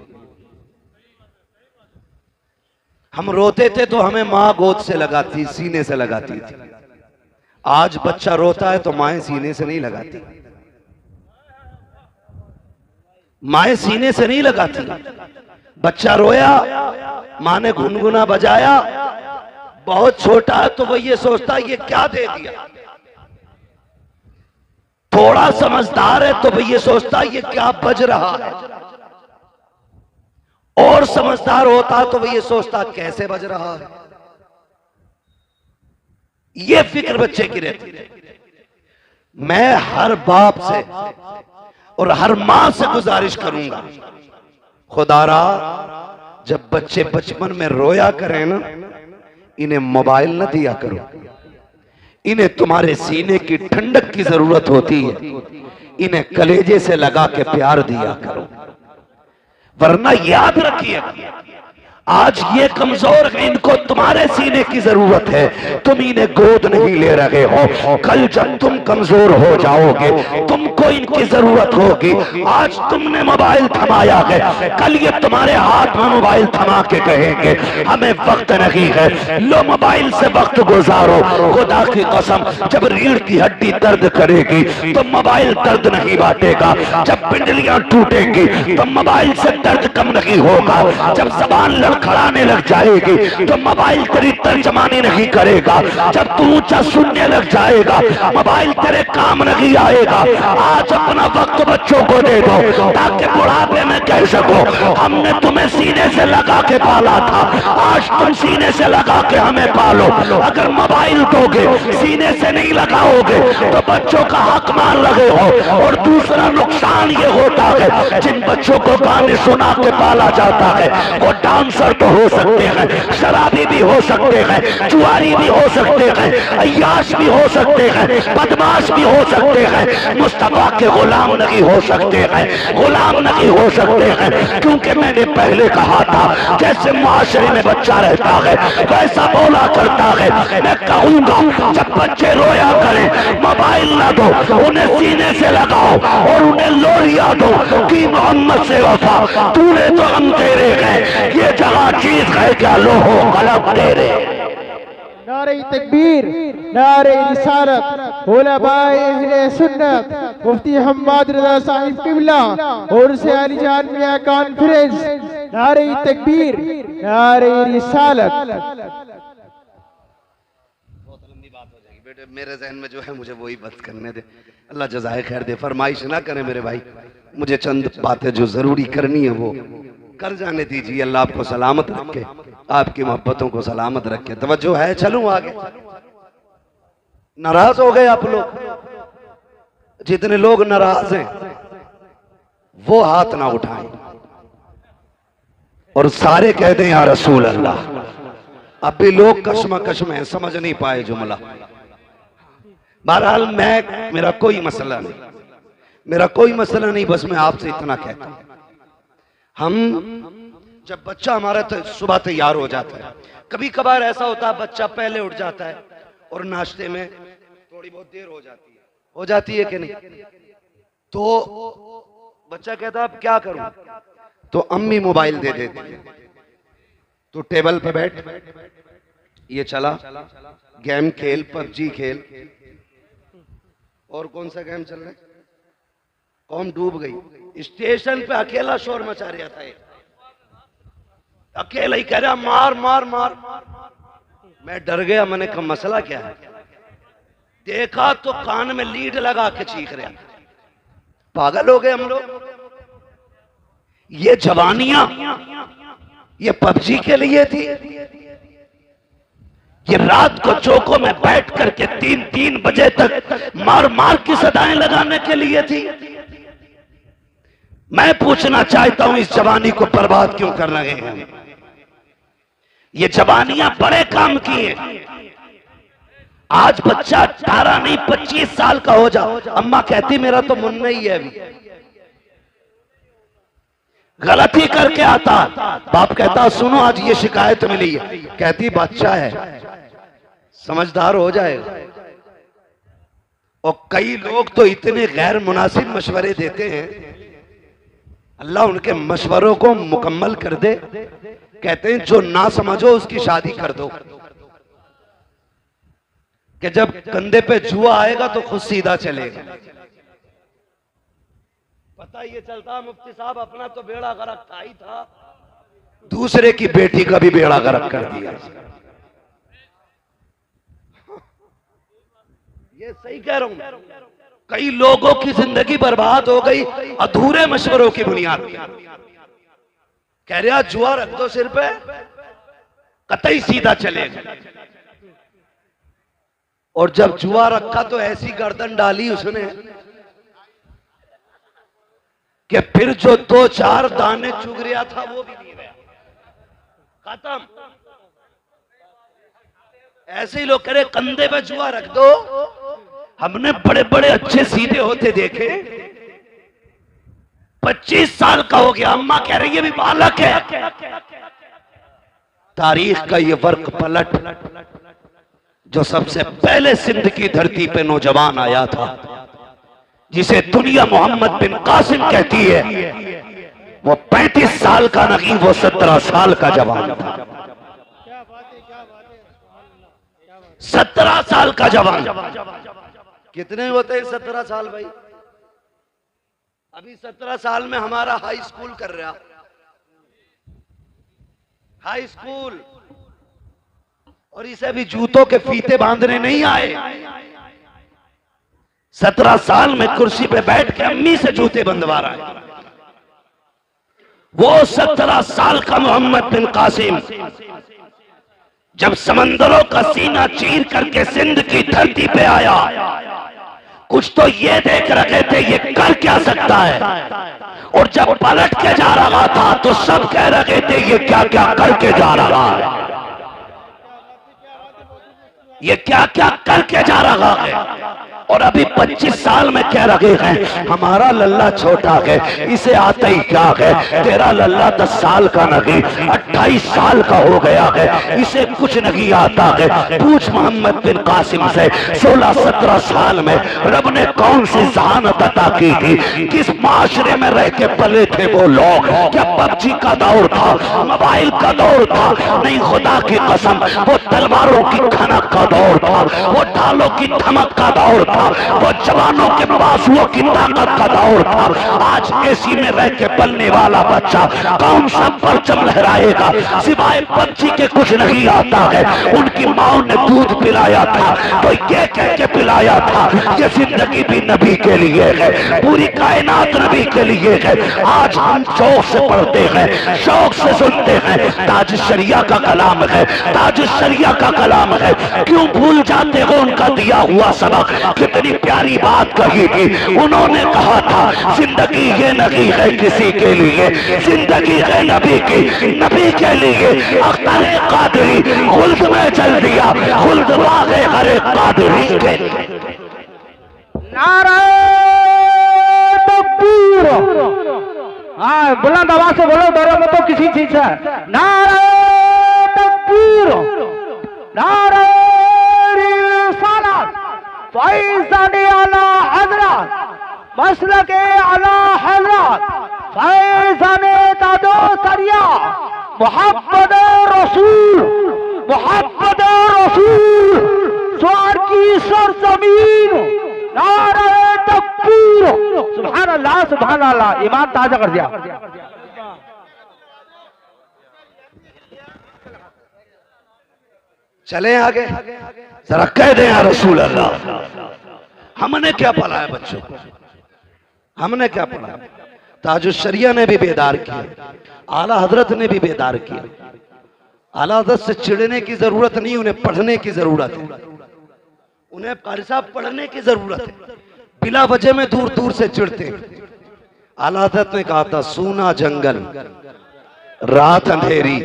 हम रोते थे तो हमें माँ गोद से लगाती, सीने से लगाती थी। आज बच्चा रोता है तो माएं सीने से नहीं लगाती, माएं सीने से नहीं लगाती। बच्चा रोया, माँ ने गुनगुना बजाया, बहुत छोटा है तो वो ये सोचता है ये क्या दे दिया। थोड़ा समझदार है तो वो ये सोचता है ये क्या बज रहा है। और समझदार होता तो वो ये सोचता कैसे बज रहा है। ये फिक्र बच्चे की रहती है। मैं हर बाप से और हर मां से गुजारिश करूंगा, खुदारा जब बच्चे बचपन में रोया करें ना, इन्हें मोबाइल न दिया करो। इन्हें तुम्हारे सीने की ठंडक की जरूरत होती है, इन्हें कलेजे से लगा के प्यार दिया करो। वरना याद रखिए आज ये कमजोर है, इनको तुम्हारे सीने की जरूरत है, तुम इन्हें गोद नहीं ले रहे हो। कल जब तुम कमजोर हो जाओगे तुमको इनकी जरूरत होगी। आज तुमने मोबाइल थमाया है, कल ये तुम्हारे हाथ में मोबाइल थमा के कहेंगे हमें वक्त नहीं है, लो मोबाइल से वक्त गुजारो। खुदा की कसम, जब रीढ़ की हड्डी दर्द करेगी तो मोबाइल दर्द नहीं बांटेगा, जब पिंडलियां टूटेंगी तो मोबाइल से दर्द कम नहीं होगा, जब जबान लड़खड़ाने लग जाएगी तो मोबाइल तेरी तर्जमानी नहीं करेगा, जब तू ऊंचा सुनने लग जाएगा मोबाइल तेरे काम नहीं आएगा। आज अपना वक्त बच्चों को दे दो ताकि बुढ़ापे में कह सको हमने तुम्हें सीने से लगा के पाला था, आज तुम सीने से लगा के हमें पालो। अगर मोबाइल दोगे सीने से नहीं लगाओगे तो बच्चों का हक मान रहे हो। और दूसरा नुकसान ये होता है, जिन बच्चों को गाने सुना के पाला जाता है वो डांसर तो हो सकते हैं, शराबी भी हो सकते हैं, जुआरी भी हो सकते हैं, अय्याश भी हो सकते हैं, बदमाश भी हो सकते हैं, मुस्तफा के गुलाम नहीं हो सकते हैं, गुलाम नहीं हो सकते हैं। क्योंकि मैंने पहले कहा था जैसे मुआशरे में बच्चा रहता है वैसा बोला करता है। मैं कहूंगा जब बच्चे रोया करें मोबाइल ना दो, उन्हें सीने से लगाओ और उन्हें लोरिया दो कि मोहम्मद से वफा तूने तो हम तेरे हैं, ये जगह चीज है क्या लोहो कलम तेरे। नारे तकबीर, नारे रिसालत, उलमाए अहले सुन्नत, मुफ्ती हम्माद रज़ा साहिब किबला और से अली जान मियां कॉन्फ्रेंस। नारे तकबीर, नारे रिसालत। बहुत लंबी बात हो जाएगी बेटे, मेरे जहन में जो है मुझे वही बस करने दे, अल्लाह जज़ाए खैर दे। फरमाइश ना करें मेरे भाई, मुझे चंद बातें जो जरूरी करनी है वो कर जाने दीजिए। अल्लाह आपको सलामत रखे, आपकी मोहब्बतों को सलामत रखे। तवज्जो है, चलूं आगे। नाराज हो गए आप लोग? जितने लोग नाराज हैं वो हाथ ना उठाएं और सारे कह दें या रसूल अल्लाह। अब भी लोग कश्मकश में समझ नहीं पाए जुमला। बहरहाल मेरा कोई मसला नहीं, मेरा कोई मसला नहीं, बस मैं आपसे इतना कहता हूं, हम जब बच्चा हमारा सुबह तैयार हो जाता है, कभी कभार ऐसा होता है बच्चा पहले उठ जाता है और नाश्ते में थोड़ी बहुत देर हो जाती है कि नहीं, तो बच्चा कहता है अब क्या करूं, तो अम्मी मोबाइल दे देती है, तो टेबल पे बैठ, ये चला गेम खेल, पबजी खेल, और कौन सा गेम चल रहा है, कौन डूब गई, स्टेशन पे अकेला शोर मचा रहा था, अकेला ही कह रहा मार मार मार। मैं डर गया, मैंने कहा मसला क्या है, देखा तो कान में लीड लगा के चीख रहा। पागल हो गए हम लोग। ये जवानियां ये पबजी के लिए थी, ये रात को चौकों में बैठ करके 3-3 बजे तक मार मार की सदाएं लगाने के लिए थी। मैं पूछना चाहता हूं इस जवानी को बर्बाद क्यों कर रहे हैं? ये जवानियां बड़े काम की है। आज बच्चा 18 नहीं 25 साल का हो जा, अम्मा कहती मेरा तो मुन्ना ही है, अभी गलती करके आता, बाप कहता सुनो आज ये शिकायत मिली है, कहती बच्चा है समझदार हो जाएगा। और कई लोग तो इतने गैर मुनासिब मशवरे देते हैं, अल्लाह उनके मशवरों को मुकम्मल कर दे। कहते हैं जो ना समझो उसकी शादी कर दो, कि जब कंधे पे जुआ आएगा तो खुद सीधा चलेगा। पता ये चलता मुफ्ती साहब अपना तो बेड़ा गर्क था ही था, दूसरे की बेटी का भी बेड़ा गर्क कर दिया। ये सही कह रहा हूं, कई लोगों की जिंदगी बर्बाद हो गई अधूरे मशवरों की बुनियाद पर। कह रहा जुआ रख दो सिर पे, कतई सीधा चलेगा। और जब जुआ रखा तो ऐसी गर्दन डाली उसने कि फिर जो 2-4 दाने चुग रहा था वो भी नहीं रहा, खत्म। ऐसे ही लोग कह रहे कंधे पे जुआ रख दो। हमने बड़े बड़े अच्छे सीधे होते देखे, 25 साल का हो गया, अम्मा कह रही है भी बालक है, तारीख का ये वर्क पलट जो सबसे पहले सिंध की धरती पे नौजवान आया था, जिसे दुनिया मोहम्मद बिन कासिम कहती है, वो 35 साल का नहीं, वो 17 साल का जवान था। 17 साल का जवान। कितने होते हैं 17 साल भाई? अभी 17 साल में हमारा हाई स्कूल कर रहा, हाई स्कूल, और इसे अभी जूतों के फीते बांधने नहीं आए। 17 साल में कुर्सी पे बैठ के अम्मी से जूते बंधवा रहा है। वो 17 साल का मोहम्मद बिन कासिम जब समंदरों का सीना चीर करके सिंध की धरती पे आया, कुछ तो ये देख रहे थे ये कर क्या सकता है, और जब पलट के जा रहा था तो सब कह रहे थे ये क्या क्या करके जा रहा है, ये क्या क्या करके जा रहा है। और अभी 25 साल में कह रहे हैं हमारा लल्ला छोटा है, इसे आता ही क्या है, तेरा लल्ला 10 साल का नहीं 28 साल का हो गया है, इसे कुछ नहीं आता है। पूछ मोहम्मद बिन कासिम से 16-17 साल में रब ने कौन सी जहानत अता की थी, किस माशरे में रह के पले थे वो लोग। क्या पबजी का दौर था, मोबाइल का दौर था? नहीं, खुदा की कसम वो तलवारों की खनक का दौर था, वो ढालों की धमक का दौर था, वो जवानों के बाजुओं की ताकत का दौर था। आज एसी में रह के पलने वाला बच्चा कौन सा परचम लहराएगा, सिवाय पक्षी के कुछ नहीं आता है। उनकी माँ ने दूध पिलाया था तो ये कह के पिलाया था ये जिंदगी भी नबी के लिए है, पूरी कायनात नबी के लिए है। आज हम शौक से पढ़ते हैं, शौक से सुनते हैं, ताज शरिया का कलाम है, ताज शरिया का कलाम है, क्यों भूल जाते हो उनका दिया हुआ सबक। कितनी प्यारी बात कही थी उन्होंने, कहा था जिंदगी ये नहीं है किसी के लिए, जिंदगी है नबी की, नबी के लिए। अख्तर कादरी खुल्द में चल दिया, खुल्द वागे हरे कादरी के लिए। नारे तकबीर, हाँ बुलंद आवाज से बोलो, डरो मत तो किसी चीज से। नारे तकबीर, नारे रिसालत, फैज़ाने आला हज़रत, मसलके आला हज़रत, फैज़ाने ताजो सरिया, मोहम्मद रसूल, मोहम्मद रसूल, स्वर की सरजमीन, नारे तकबीर, सुभान अल्लाह, सुभान अल्लाह। ईमान ताजा कर दिया। चले आगे, जरा कह दें या रसूल अल्लाह। हमने क्या पढ़ाया बच्चों को, हमने क्या पढ़ाया? ताजुश शरिया ने भी बेदार किया, आला हजरत ने भी बेदार किया। आला हजरत से चिढ़ने की जरूरत नहीं, उन्हें पढ़ने की जरूरत है, उन्हें कारी साहब पढ़ने की जरूरत है। बिला वजह में दूर दूर से चिढ़ते। आला हजरत ने कहा था सूना जंगल, रात अंधेरी,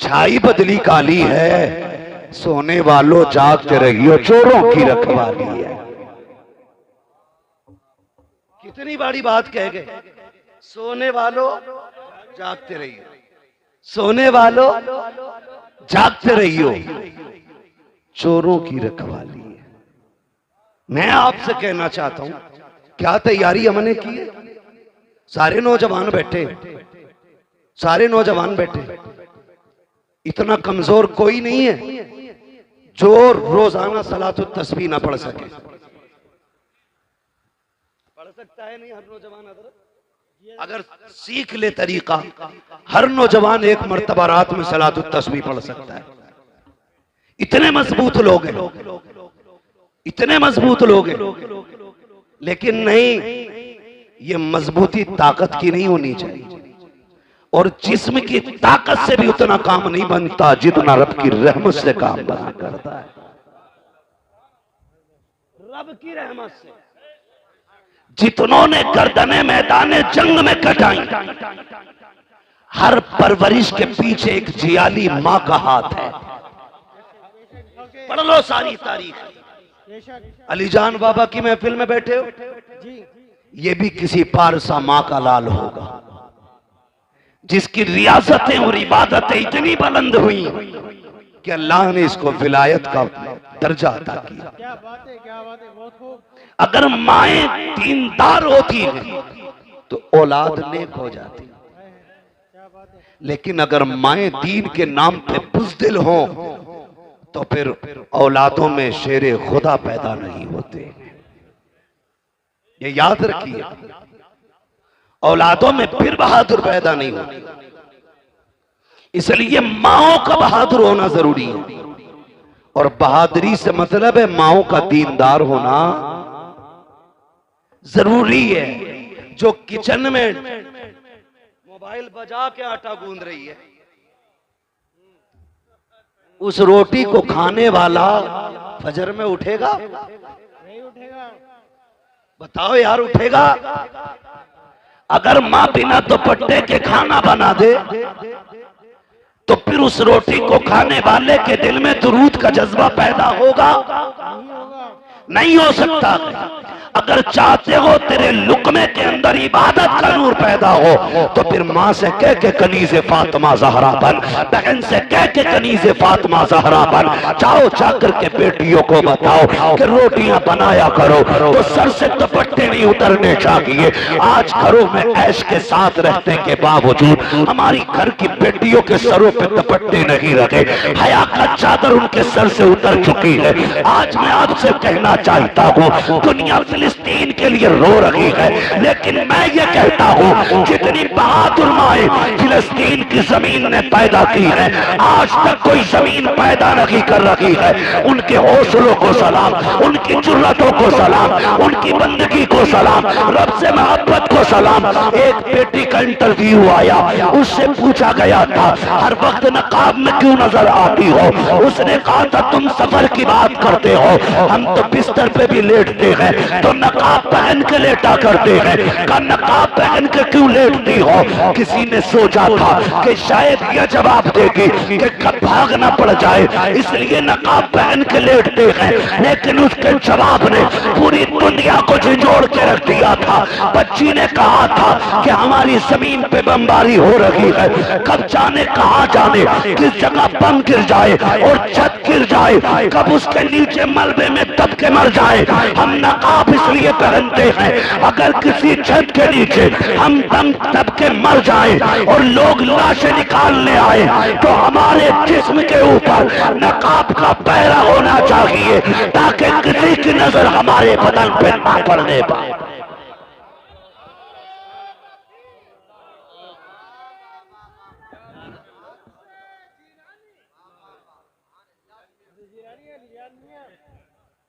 छाई बदली काली है, सोने वालों जागते रहियो, चोरों की रखवाली है। कितनी बड़ी बात कह गए, सोने वालों जागते रहियो, सोने वालों जागते रहियो, चोरों की रखवाली है। मैं आपसे कहना चाहता हूं, क्या तैयारी हमने की है? सारे नौजवान बैठे, सारे नौजवान बैठे, इतना कमजोर कोई नहीं है जो रोजाना सलातुत तस्बीह ना पढ़ सके। पढ़ सकता है नहीं हर नौजवान? अगर सीख ले तरीका, हर नौजवान एक मर्तबा रात में सलातुत तस्बीह पढ़ सकता है। इतने मजबूत लोग हैं, इतने मजबूत लोग हैं, लेकिन नहीं, ये मजबूती ताकत की नहीं होनी चाहिए, और जिस्म की ताकत से भी उतना काम नहीं बनता जितना रब की रहमत से काम बना करता है। रब की रहमत से जितनों ने गर्दने मैदाने जंग में कटाई, हर परवरिश के पीछे एक जियाली माँ का हाथ है। पढ़ लो सारी तारीख। अलीजान बाबा की महफिल में बैठे हो, ये भी किसी पारसा माँ का लाल होगा जिसकी रियासतें और इबादतें इतनी बुलंद हुई कि अल्लाह ने इसको विलायत का दर्जा अता किया। क्या बात है, क्या बात है, बहुत खूब। अगर माएं दीनदार होती हैं तो औलाद नेक हो जाती, क्या बात है। लेकिन अगर माएं दीन के नाम पे बुज़दिल हों तो फिर औलादों में शेरे खुदा पैदा नहीं होते। ये याद रखिए, औलादों में फिर बहादुर पैदा नहीं होते। इसलिए माओं का बहादुर होना जरूरी है, और बहादुरी से मतलब है माओं का दीनदार होना जरूरी है। जो किचन में मोबाइल बजा के आटा गूंद रही है, उस रोटी को खाने वाला फजर में उठेगा? नहीं उठेगा। बताओ यार, उठेगा? अगर मां बिना दुपट्टे के खाना बना दे तो फिर उस रोटी को खाने वाले के दिल में दुरूद का जज्बा पैदा होगा? नहीं हो सकता। अगर चाहते हो तेरे लुकमे के अंदर इबादत का नूर पैदा हो तो फिर माँ से कह के कनीज़े फातिमा ज़हरा बन, बहन से कह के कनीज़े फातिमा ज़हरा बन। जाओ जाकर के बेटियों को बताओ कि रोटियां बनाया करो तो सर से दुपट्टे नहीं उतरने चाहिए। आज घरों में ऐश के साथ रहने के बावजूद हमारी घर की बेटियों के सरों पे दुपट्टे नहीं रखे, हया का चादर उनके सर से उतर चुकी है। आज मैं आपसे कहना चाहता हूँ, दुनिया फिलिस्तीन के लिए रो रही है, लेकिन मैं ये कहता हूँ जितनी बहादुर माएं फिलिस्तीन की जमीन ने पैदा की है, आज तक कोई जमीन पैदा नहीं कर रही है। उनके हौसलों को सलाम, उनकी जुर्रतों को सलाम, उनकी बंदगी को सलाम, रब से मोहब्बत को सलाम। एक बेटी का इंटरव्यू आया, उससे पूछा गया था हर वक्त नकाब में क्यों नजर आती हो? उसने कहा था तुम सफर की बात करते हो, हम तो बिस्तर पे भी लेटते हैं, तो नकाब पहन के लेटा करते हैं। का नकाब पहन के क्यों लेटती हो? किसी ने सोचा था कि शायद यह जवाब देगी कि कब भागना पड़ जाए इसलिए नकाब पहन के लेटते हैं, लेकिन उसके जवाब ने पूरी दुनिया को झंझोड़ के रख दिया था। बच्ची ने कहा था कि हमारी जमीन पे बमबारी हो रही है, कब जाने कहाँ जाने किस जगह बम गिर जाए और छत गिर जाए, कब उसके नीचे मलबे में दब के मर जाए। हम नकाब इसलिए पहनते हैं अगर किसी छत के नीचे हम दम दब के मर जाए और लोग लाशें निकालने आए तो हमारे जिस्म के ऊपर नकाब का पहरा होना चाहिए ताकि किसी की नजर हमारे बदन पे ना पड़ने पाए।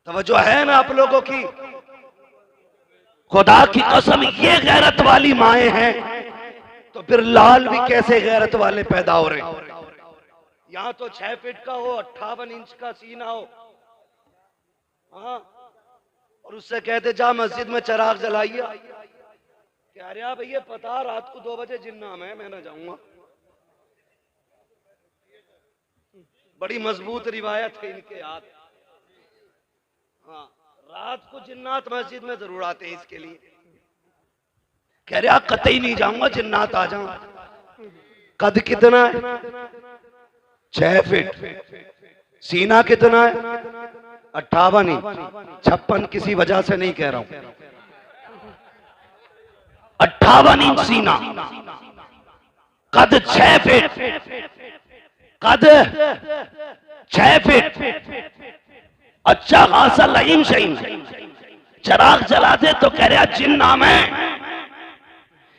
तवज्जो है ना आप लोगों की? खुदा की कसम, ये गैरत वाली माएं हैं तो फिर लाल भी कैसे गैरत वाले पैदा हो रहे हैं। यहां तो 6 फीट का हो, 58 इंच का सीना हो, हाँ, और उससे कहते जा मस्जिद में चिराग जलाइए। कह रहे भैया पता रात को 2 बजे जिन्नाम है, मैं ना जाऊंगा। बड़ी मजबूत रिवायत है इनके याद। हाँ, रात को जिन्नात मस्जिद में जरूर आते हैं इसके लिए। कह रहे कतई नहीं जाऊंगा, जिन्नात आ जाऊं। कद कितना है? 6 फीट। सीना कितना है? 58 इंच। 56 किसी वजह से नहीं कह रहा हूं, 58 इंच सीना, कद 6 फीट, कद 6 फीट। अच्छा खासा लईम शहीन, चिराग जलाते तो कह रहा जिन्ना में।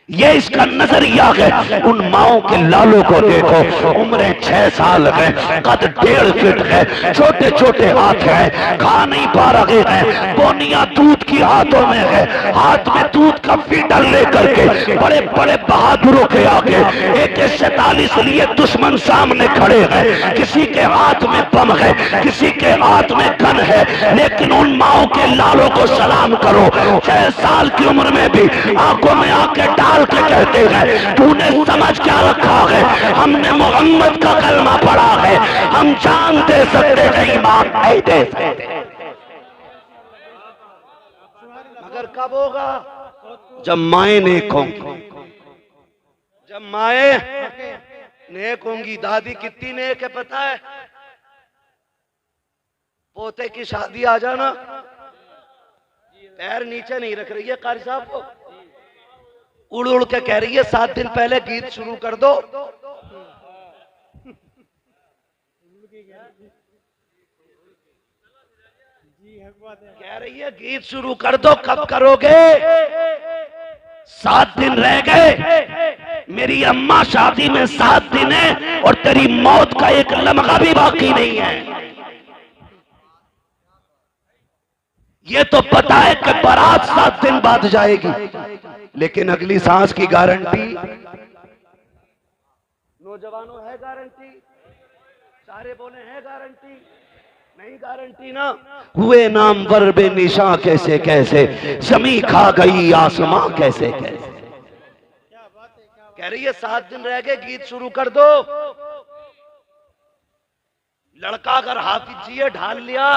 ये इसका नजरिया है। उन माओं के लालों को देखो, उम्रें 6 साल है, कद 1.5 फीट है, छोटे छोटे हाथ हैं, खा नहीं पा रहे हैं, बोनियां दूध की हाथों में है, हाथ में दूध का फीडर लेकर के बड़े बड़े बहादुरों के आगे AK-47 लिए दुश्मन सामने खड़े हैं। किसी के हाथ में बम है, किसी के हाथ में गन है, लेकिन उन माओं के लालों को सलाम करो। 6 साल की उम्र में भी आंखों में आंखें डाल के कहते हैं तूने समझ क्या रखा है, हमने मोहम्मद का कलमा पढ़ा है, हम जान दे सकते हैं, ईमान नहीं दे सकते। मगर कब होगा? जब माएं नेक होंगी, जब माए नेक होंगी, दादी कितनी नेक है पता है? पोते की शादी आ जाना, पैर नीचे नहीं रख रही है कारी साहब को, उड़ उड़ के कह रही है 7 दिन पहले गीत शुरू कर दो। कह रही है गीत शुरू कर दो, कब करोगे? 7 दिन रह गए, मेरी अम्मा शादी में 7 दिन है और तेरी मौत का एक लम्हा भी बाकी नहीं है। ये तो पता है कि बारात 7 दिन बाद जाएगी, लेकिन अगली सांस की गारंटी नौजवानों है गारंटी? सारे बोले है गारंटी? नहीं गारंटी ना। हुए नाम वर बे निशा कैसे कैसे, जमी खा गई आसमां कैसे कैसे। कह रही है 7 दिन रह गए, गीत शुरू कर दो। लड़का अगर हाफिज जी ढाल लिया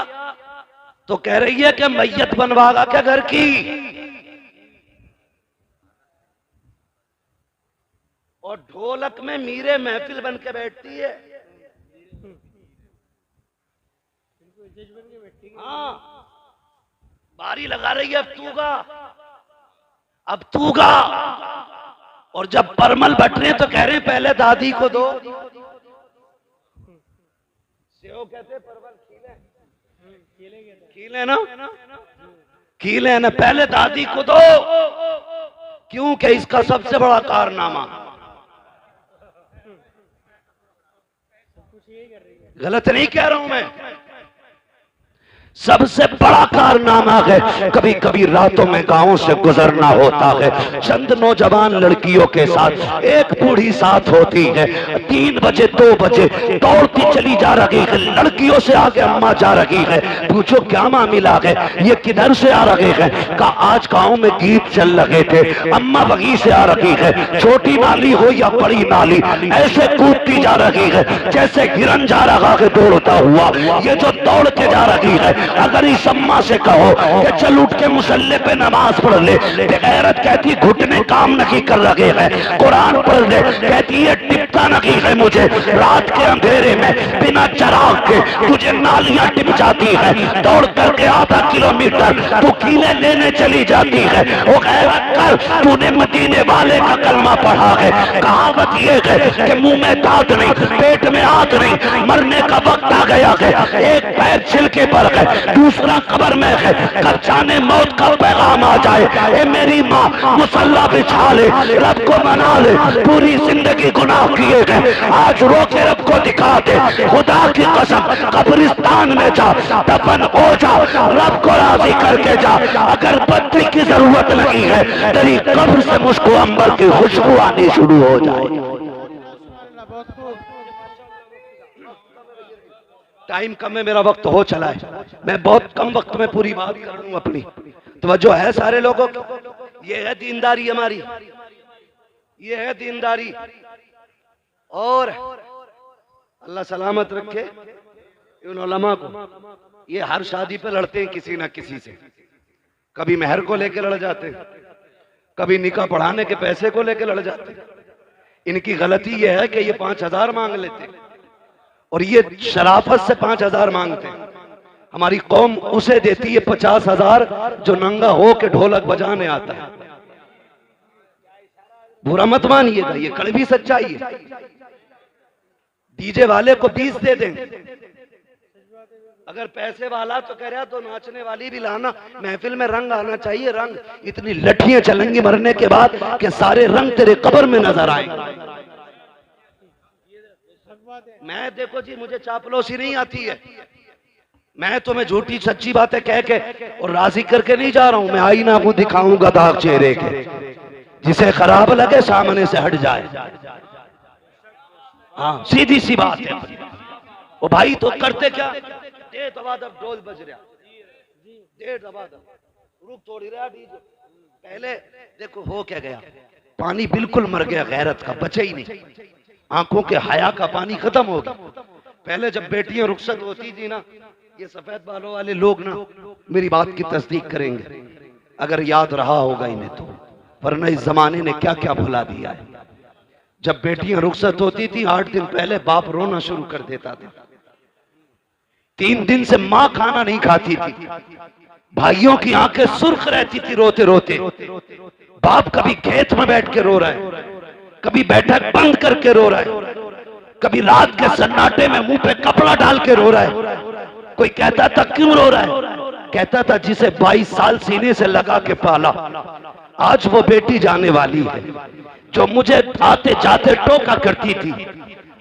तो कह रही है कि मैयत बनवागा क्या घर की? और ढोलक में मीरे महफिल बन के बैठती है। हाँ, बारी लगा रही है, अब तू गा। और जब परमल बट रहे तो कह रहे हैं पहले दादी को दो। सेव कहते परवल खीले ना, खीले ना, पहले दादी को दो। क्योंकि इसका सबसे बड़ा कारनामा, गलत नहीं कह रहा हूं मैं, सबसे बड़ा कारनामा है कभी कभी रातों में गांवों से गुजरना होता है। चंद नौजवान लड़कियों के साथ एक बूढ़ी साथ होती है। 3 बजे 2 बजे दौड़ती चली जा रही है, लड़कियों से आगे अम्मा जा रही है। पूछो क्या मामला है, ये किधर से आ रहे हैं? कहा आज गांव में गीत चल रहे थे, अम्मा बगी से आ रही है। छोटी नाली हो या बड़ी नाली, ऐसे कूदती जा रही है जैसे हिरन जा रहा है दौड़ता हुआ। ये जो दौड़ के जा रही है, अगर इस अम्मा से कहो कि चल उठ के मुसल्ले पे नमाज पढ़ ले, गैरत कहती घुटने काम नहीं कर रहे हैं। कुरान पढ़ ले, कहती है टिपता नहीं है मुझे। रात के अंधेरे में बिना चराग के तुझे नालियां टिप जाती है। दौड़ करके आधा किलोमीटर तू कीले लेने चली जाती है। वो गैरत कर, तूने मदीने वाले का कलमा पढ़ा है। कहावत ये है कि मुंह में दांत नहीं, पेट में आग नहीं, मरने का वक्त आ गया है। एक पैर छिलके पर है, दूसरा कब्र में है, कब जाने मौत का पैगाम आ जाए। ए मेरी माँ मुसल्ला बिछा ले, रब को मना ले, पूरी जिंदगी गुनाह किए गए, आज रो के रब को दिखा दे। खुदा की कसम कब्रिस्तान में जा, दफन हो जा, रब को राजी करके जा। अगर बत्ती की जरूरत नहीं है, तेरी कब्र से मुझको अंबर की खुशबू आनी शुरू हो जाए। टाइम कम है, मेरा वक्त हो चला है, मैं बहुत कम वक्त में पूरी बात कर लूं अपनी। तवज्जो है सारे लोगों की? ये है दीनदारी हमारी, ये है दीनदारी। और अल्लाह सलामत रखे इन उलमा को। ये हर शादी पे लड़ते हैं किसी ना किसी से, कभी मेहर को लेके लड़ जाते हैं, कभी निकाह पढ़ाने के पैसे को लेके लड़ जाते हैं। इनकी गलती यह है कि ये 5000 मांग लेते हैं और ये शराफत से 5000 मांगते हैं। हमारी कौम उसे देती है 50,000 जो नंगा हो के ढोलक बजाने आता है। बुरा मत मानिएगा, ये कड़वी सच्चाई है। डीजे वाले को 20 दे दें, अगर पैसे वाला तो कह रहा तो नाचने वाली भी लाना, महफिल में रंग आना चाहिए। रंग इतनी लठियां चलेंगी मरने के बाद कि सारे रंग तेरे कब्र में नजर आएंगे। मैं देखो जी, मुझे चापलूसी नहीं आती है, मैं तुम्हें झूठी सच्ची बातें कह के और राजी करके नहीं जा रहा हूं। मैं आईना को दिखाऊंगा दाग चेहरे के, जिसे खराब लगे सामने से हट जाए। हाँ सीधी सी बात है। ओ भाई तो करते क्या? डेढ़ दबा दब ढोल बज रहा, डेढ़ दबा दब रुक थोड़ी रहा डीजे। पहले देखो हो क्या गया, पानी बिल्कुल मर गया, गैरत का बचे ही नहीं। आंखों के हया का पानी खत्म हो गया। पहले जब बेटियां रुखसत होती थी ना, ये सफेद बालों वाले लोग ना मेरी बात की तस्दीक करेंगे अगर याद रहा होगा इन्हें तो, वरना इस जमाने ने क्या क्या भुला दिया है। जब बेटियां रुखसत होती थी 8 दिन पहले बाप रोना शुरू कर देता था। 3 दिन से मां खाना नहीं खाती थी, भाइयों की आंखें सुर्ख रहती थी रोते रोते। बाप कभी खेत में बैठ के रो रहा है, कभी बैठक बंद करके रो रहा है, कभी रात के सन्नाटे में मुंह पे कपड़ा डाल के रो रहा है। कोई कहता था क्यों रो रहा है? कहता था जिसे 22 साल सीने से लगा के पाला, आज वो बेटी जाने वाली है। जो मुझे आते जाते टोका करती थी,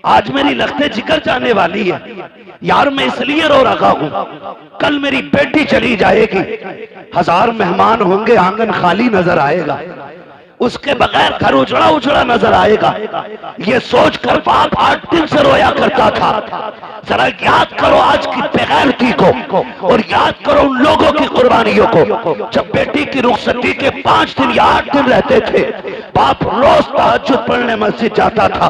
आज मेरी लखते जिगर जाने वाली है। यार मैं इसलिए रो रहा हूं, कल मेरी बेटी चली जाएगी, 1000 मेहमान होंगे, आंगन खाली नजर आएगा, उसके बगैर घर उजड़ा उजड़ा नजर आएगा। ये सोचकर बाप 8 दिन से रोया करता था। जरा याद करो आज की बेगैरती को, और याद करो उन लोगों की कुर्बानियों को। जब बेटी की रुखसती के 5 दिन या 8 दिन रहते थे, बाप रोज तहज्जुद पढ़ने मस्जिद जाता था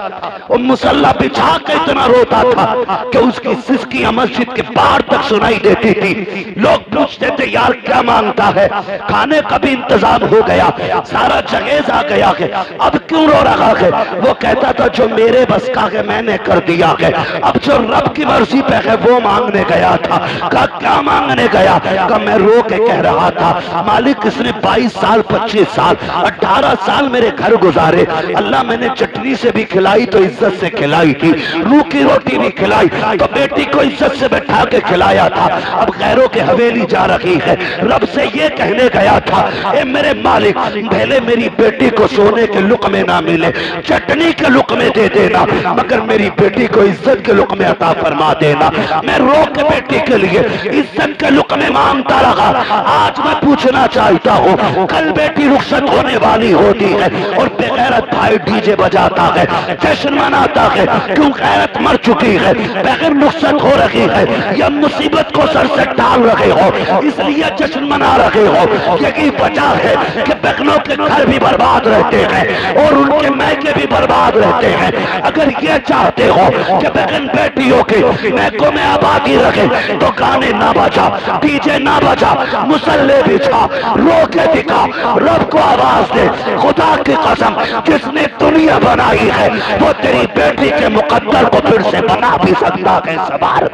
और मुसल्ला बिछा के इतना रोता था कि उसकी सिसकियां मस्जिद के बाहर तक सुनाई देती थी। लोग पूछते थे यार क्या मांगता है? खाने का भी इंतजाम हो गया, सारा जगह आ गया है, अब क्यों रो रहा है? वो कहता था जो मेरे बस का है मैंने कर दिया है, अब जो रब की मर्जी पे है वो मांगने गया था। कहा क्या मांगने गया? कहा मैं रो के कह रहा था मालिक इसने 22 साल 25 साल 18 साल मेरे घर गुजारे, अल्लाह मैंने चटनी से भी खिलाई तो इज्जत से खिलाई थी, रूह की रोटी भी खिलाई तो बेटी को इज्जत से बैठा के खिलाया था, अब गैरों के हवेली जा रही है। रब से ये कहने गया था ए मेरे मालिक पहले मेरी बेटी को सोने के लुक़मे ना मिले, चटनी के लुक़मे दे देना, मगर मेरी बेटी को इज्जत के लुक़मे अता फरमा देना। मैं रो के बेटी के लिए इज्जत के लुक़मे मांगता रहा। आज मैं पूछना चाहता हूँ कल बेटी रुखसत होने वाली होती है और बेगैरत भाई डीजे बजाता है, जश्न मनाता है, क्यों गैरत मर चुकी है, बगैर रुखसत हो रही है, या मुसीबत को सर से डाल रहे हो इसलिए जश्न मना रहे हो। यही वजह है कि बहनों के घर भी बर्बाद रहते हैं और उनके मैके भी बर्बाद रहते हैं। अगर ये चाहते हो कि बहन बेटियों के मैकों में आबादी रखे तो गाने ना बजा, डीजे ना बजा, मुसल्ले बिछा, रो के दिखा, रब को आवाज दे। खुदा की कसम जिसने दुनिया बनाई है वो तेरी बेटी के मुकद्दर को फिर से बना भी सकता है। सवार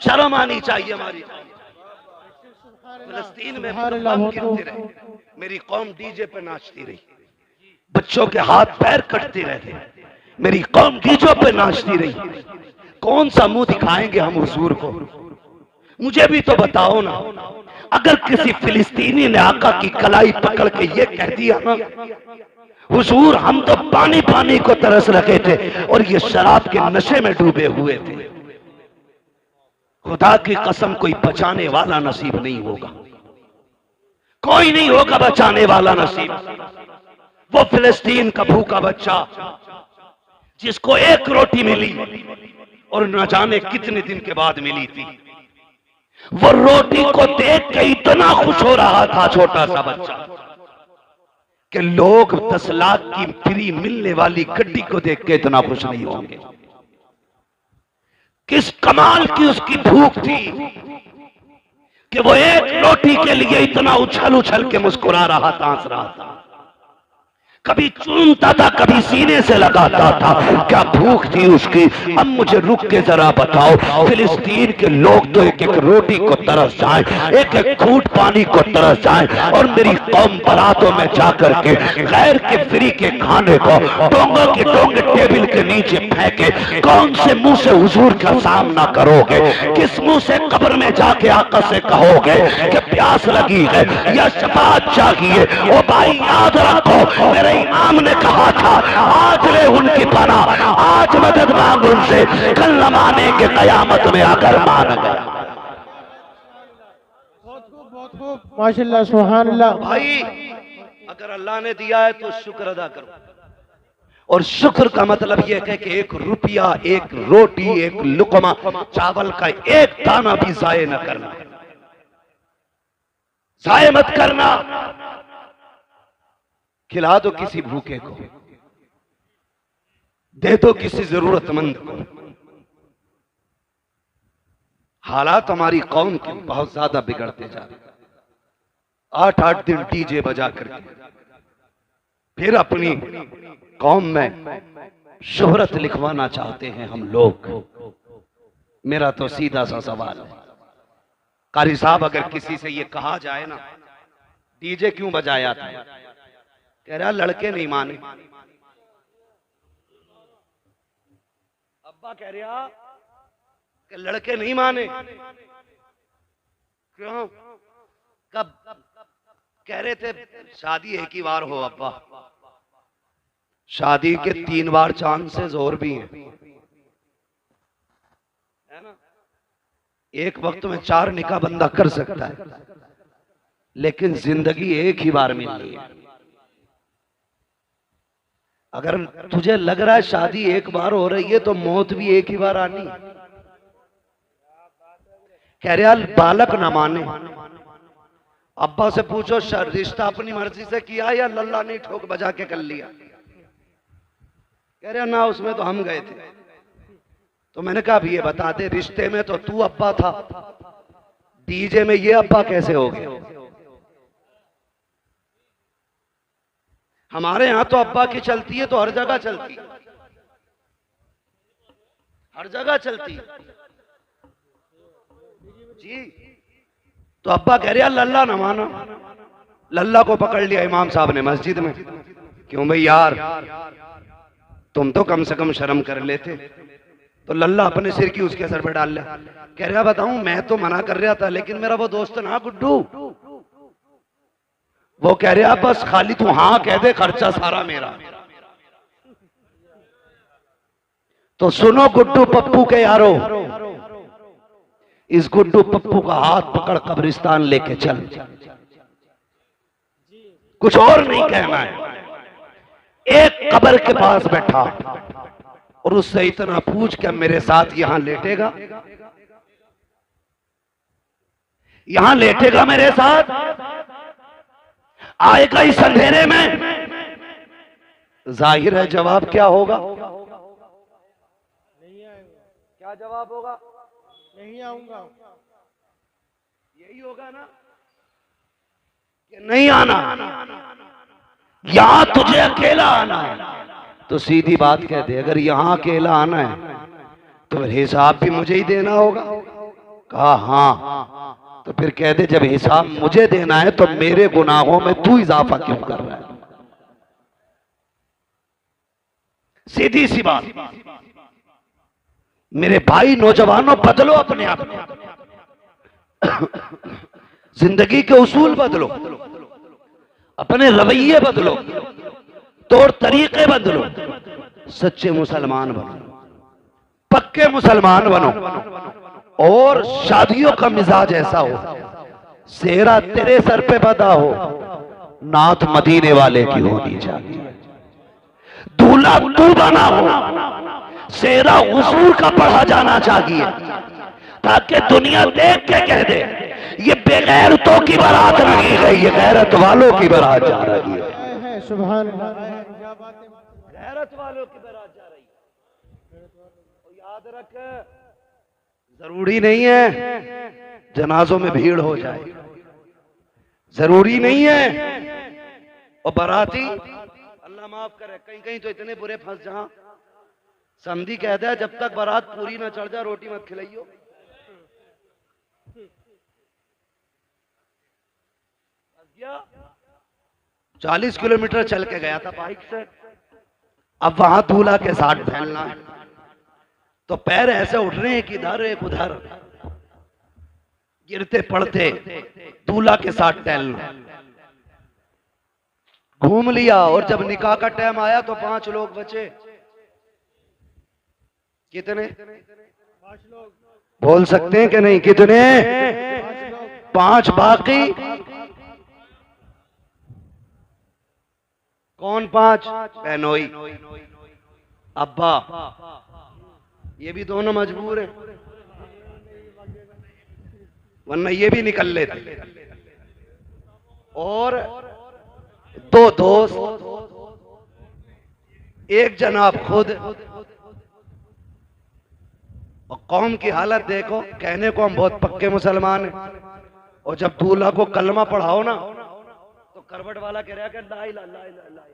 शर्म आनी चाहिए हमारी। फलस्तीन में बम गिरते रहे, मेरी कौम डीजे पे नाचती रही, बच्चों के हाथ पैर कटते रहे, मेरी कौम डीजों पे नाचती रही। कौन सा मुंह दिखाएंगे हम हुजूर को? मुझे भी तो बताओ ना। अगर किसी फिलिस्तीनी ने आका की कलाई पकड़ के ये कह दिया ना हुजूर हम तो पानी पानी को तरस रखे थे और ये शराब के नशे में डूबे हुए थे, खुदा की कसम कोई बचाने वाला नसीब नहीं होगा, कोई नहीं होगा बचाने वाला नसीब। वो फिलिस्तीन का भूखा बच्चा जिसको 1 रोटी मिली और न जाने कितने दिन के बाद मिली थी, वो रोटी को देख के इतना खुश हो रहा था छोटा सा बच्चा कि लोग 10 लाख की फ्री मिलने वाली गड्डी को देख के इतना खुश नहीं होंगे। किस कमाल की उसकी भूख थी कि वो 1 रोटी के लिए इतना उछल उछल के मुस्कुरा रहा था, हंस रहा था, कभी चूमता था कभी सीने से लगाता था। क्या भूख थी उसकी। अब मुझे रुक के जरा बताओ, फिलिस्तीन के लोग तो 1-1 रोटी को तरस जाएं, 1-1 घूंट पानी को तरस जाएं, और मेरी कौम बारातों में जाकर के गैर के फ्री के खाने को टोंगों के टोंगे टेबल के नीचे फेंके। कौन से मुंह से हुजूर का सामना करोगे? किस मुंह से कब्र में जाके आका से कहोगे कि प्यास लगी है या शफाअत चाहिए? ओ भाई याद रखो मेरे इमाम ने कहा था आज ले उनकी पनाह, आज मदद मांग उनसे, कल न मानेंगे कयामत में अगर मान गया। माशाल्लाह सुभान अल्लाह। भाई अगर अल्लाह ने दिया है तो शुक्र अदा करो, और शुक्र का मतलब यह है कि 1 रुपया 1 रोटी 1 लुकमा चावल का 1 दाना भी जाये न करना, जाये मत करना। खिला दो किसी भूखे को, दे दो किसी जरूरतमंद को। हालात हमारी कौम के बहुत ज्यादा बिगड़ते जा रहे। 8-8 दिन डीजे बजा करके फिर अपनी कौम में शोहरत लिखवाना चाहते हैं हम लोग। मेरा तो सीधा सा सवाल है, कारी साहब, अगर किसी से ये कहा जाए ना डीजे क्यों बजाया था, कह रहा लड़के नहीं माने। अब्बा कह रहा कि लड़के नहीं माने। क्यों? कब? कह रहे थे शादी एक ही बार हो अब्बा, शादी के 3 बार चांद से जोर भी है ना। एक वक्त में 4 निकाह बंदा कर सकता है, लेकिन जिंदगी एक ही बार मिलनी है। अगर तुझे लग रहा है शादी एक बार हो रही है तो मौत भी एक ही बार आनी है। कह रहा बालक ना माने। अब्बा से पूछो रिश्ता अपनी मर्जी से किया या लल्ला ने ठोक बजा के कर लिया। कह रहा ना, उसमें तो हम गए थे। तो मैंने कहा भी ये बता दे, रिश्ते में तो तू अब्बा था, डीजे में ये अब्बा कैसे हो गए? हमारे यहां तो अब्बा की चलती है तो हर जगह चलती है, हर जगह चलती है जी। तो अब्बा कह रहा लल्ला न माना। लल्ला को पकड़ लिया इमाम साहब ने मस्जिद में। क्यों भाई यार, तुम तो कम से कम शर्म कर लेते। तो लल्ला अपने सिर की उसके सर पे डाल लिया। कह रहा बताऊं, मैं तो मना कर रहा था, लेकिन मेरा वो दोस्त ना गुड्डू, वो कह रहा बस खाली तू हाँ कह दे, खर्चा सारा मेरा। तो सुनो गुड्डू पप्पू के यारो, इस गुड्डू पप्पू का हाथ पकड़ कब्रिस्तान लेके चल। कुछ और नहीं कहना है। एक कब्र के पास बैठा और उससे इतना पूछ के मेरे साथ यहां लेटेगा, यहां लेटेगा मेरे साथ, आएगा इस अंधेरे में? जाहिर है जवाब क्या होगा? क्या जवाब होगा? नहीं आऊंगा। यही होगा ना कि नहीं आना, यहां तुझे अकेला आना है। तो सीधी बात कह दे, अगर यहां अकेला आना है तो फिर हिसाब भी मुझे ही देना होगा। कहा हाँ, तो फिर कह दे जब हिसाब मुझे देना है तो मेरे गुनाहों में तू इजाफा क्यों कर रहा है? सीधी सी बात। मेरे भाई नौजवानों, बदलो अपने आप में, जिंदगी के उसूल बदलो, अपने रवैये बदलो, तौर तरीके बदलो, सच्चे मुसलमान बनो, पक्के मुसलमान बनो। और शादियों का मिजाज ऐसा हो, सेहरा तेरे सर पे बंधा हो, नात मदीने वाले की होनी चाहिए, दूल्हा तू बना हो, सेहरा हुजूर का पढ़ा जाना चाहिए, ताकि दुनिया देख के कह दे ये बेगैरतों की बारात नहीं है, ये गैरत वालों की बारात जा रही है। सुभान गैरत वालों की बारात जा रही है। और याद रख, जरूरी नहीं है जनाजों में भीड़ हो जाए, जरूरी नहीं है। और बाराती, अल्लाह माफ करे, कहीं कहीं तो इतने बुरे फंस जहां समधी कहता है जब तक बारात पूरी ना चढ़ जाए रोटी मत खिलाइयो। 40 किलोमीटर चल के गया था बाइक से, अब वहां दूल्हा के साथ फैलना है तो पैर ऐसे उठ रहे हैं कि इधर एक उधर, गिरते पड़ते दूल्हा के साथ टहलना। घूम लिया और जब निकाह का टाइम आया तो 5 लोग बचे। कितने? 5 लोग बोल सकते हैं कि नहीं? कितने? 5 बाकी कौन? 5 बहनोई, अब्बा, ये भी दोनों मजबूर हैं, वरना ये भी निकल लेते। और 2 दोस्त, एक जनाब खुद। और कौम की हालत देखो, कहने को हम बहुत पक्के मुसलमान हैं, और जब दूल्हा को कलमा पढ़ाओ ना तो करवट वाला कह रहा है ला इलाहा इल्लल्लाह,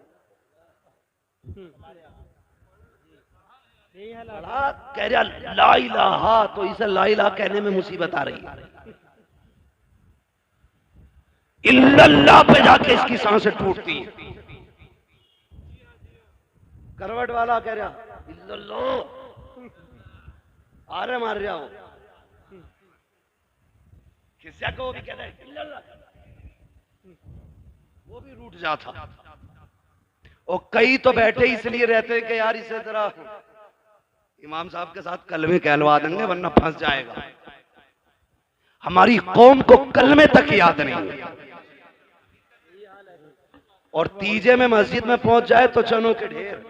बड़ा कह रहा ला इलाहा, तो इसे ला इलाहा कहने में मुसीबत आ रही है। इल्लल्लाह पे जाके इसकी सांसें टूटती हैं। करवट वाला कह रहा इल्लल्लाह, आरे मार रहा हो, किसी को भी कहता है इल्लल्लाह, वो भी रूठ जाता। और कई तो बैठे इसलिए रहते कि यार इसे जरा इमाम साहब के साथ कलमे कहलवा देंगे वरना फंस जाएगा। हमारी कौम को कलमे तक याद नहीं, और तीजे में मस्जिद में पहुंच जाए तो चनों के ढेर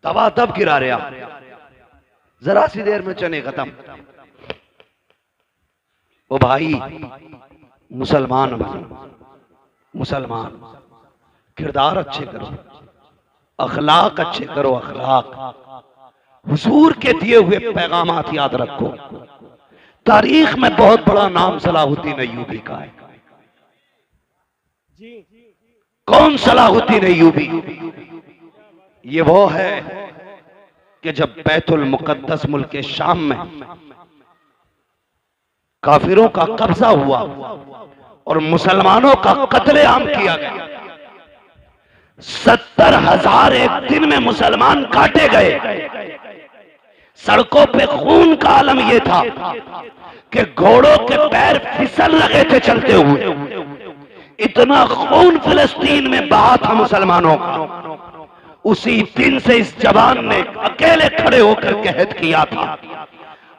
दबा दब गिरा रहा, जरा सी देर में चने खत्म। ओ भाई मुसलमान मुसलमान किरदार अच्छे करो, अखलाक अच्छे करो, अखलाक हुजूर के दिए हुए पैगामात याद रखो। तारीख में बहुत बड़ा नाम सलाहुद्दीन अय्यूबी का है। कौन सलाहुद्दीन अय्यूबी? ये वो है कि जब बैतुल मुकद्दस मुल्क शाम में काफिरों का कब्जा हुआ और मुसलमानों का कत्लेआम किया गया, 70,000 एक दिन में मुसलमान काटे गए। सड़कों पे खून का आलम यह था कि घोड़ों के पैर फिसल रहे थे चलते हुए। इतना खून फिलिस्तीन में बहा था मुसलमानों का। उसी दिन से इस जवान ने अकेले खड़े होकर कहत किया था,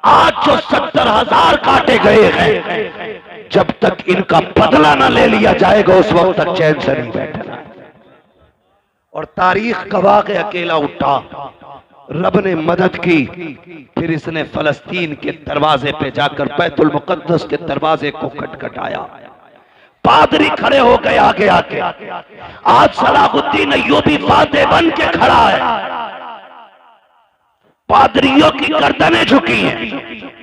आज जो 70,000 काटे गए हैं, जब तक इनका बदला न ले लिया जाएगा उस वक्त तक चैन से नहीं बैठना। और तारीख गवाह के अकेला उठा, रब ने मदद की। फिर इसने फलस्तीन के दरवाजे पे जाकर बैतुल मुकद्दस के दरवाजे को खटखटाया। पादरी खड़े हो गए आगे आके। आज सलाहुद्दीन अय्यूबी फातेह बन के खड़ा है। पादरियों की गर्दनें झुकी हैं,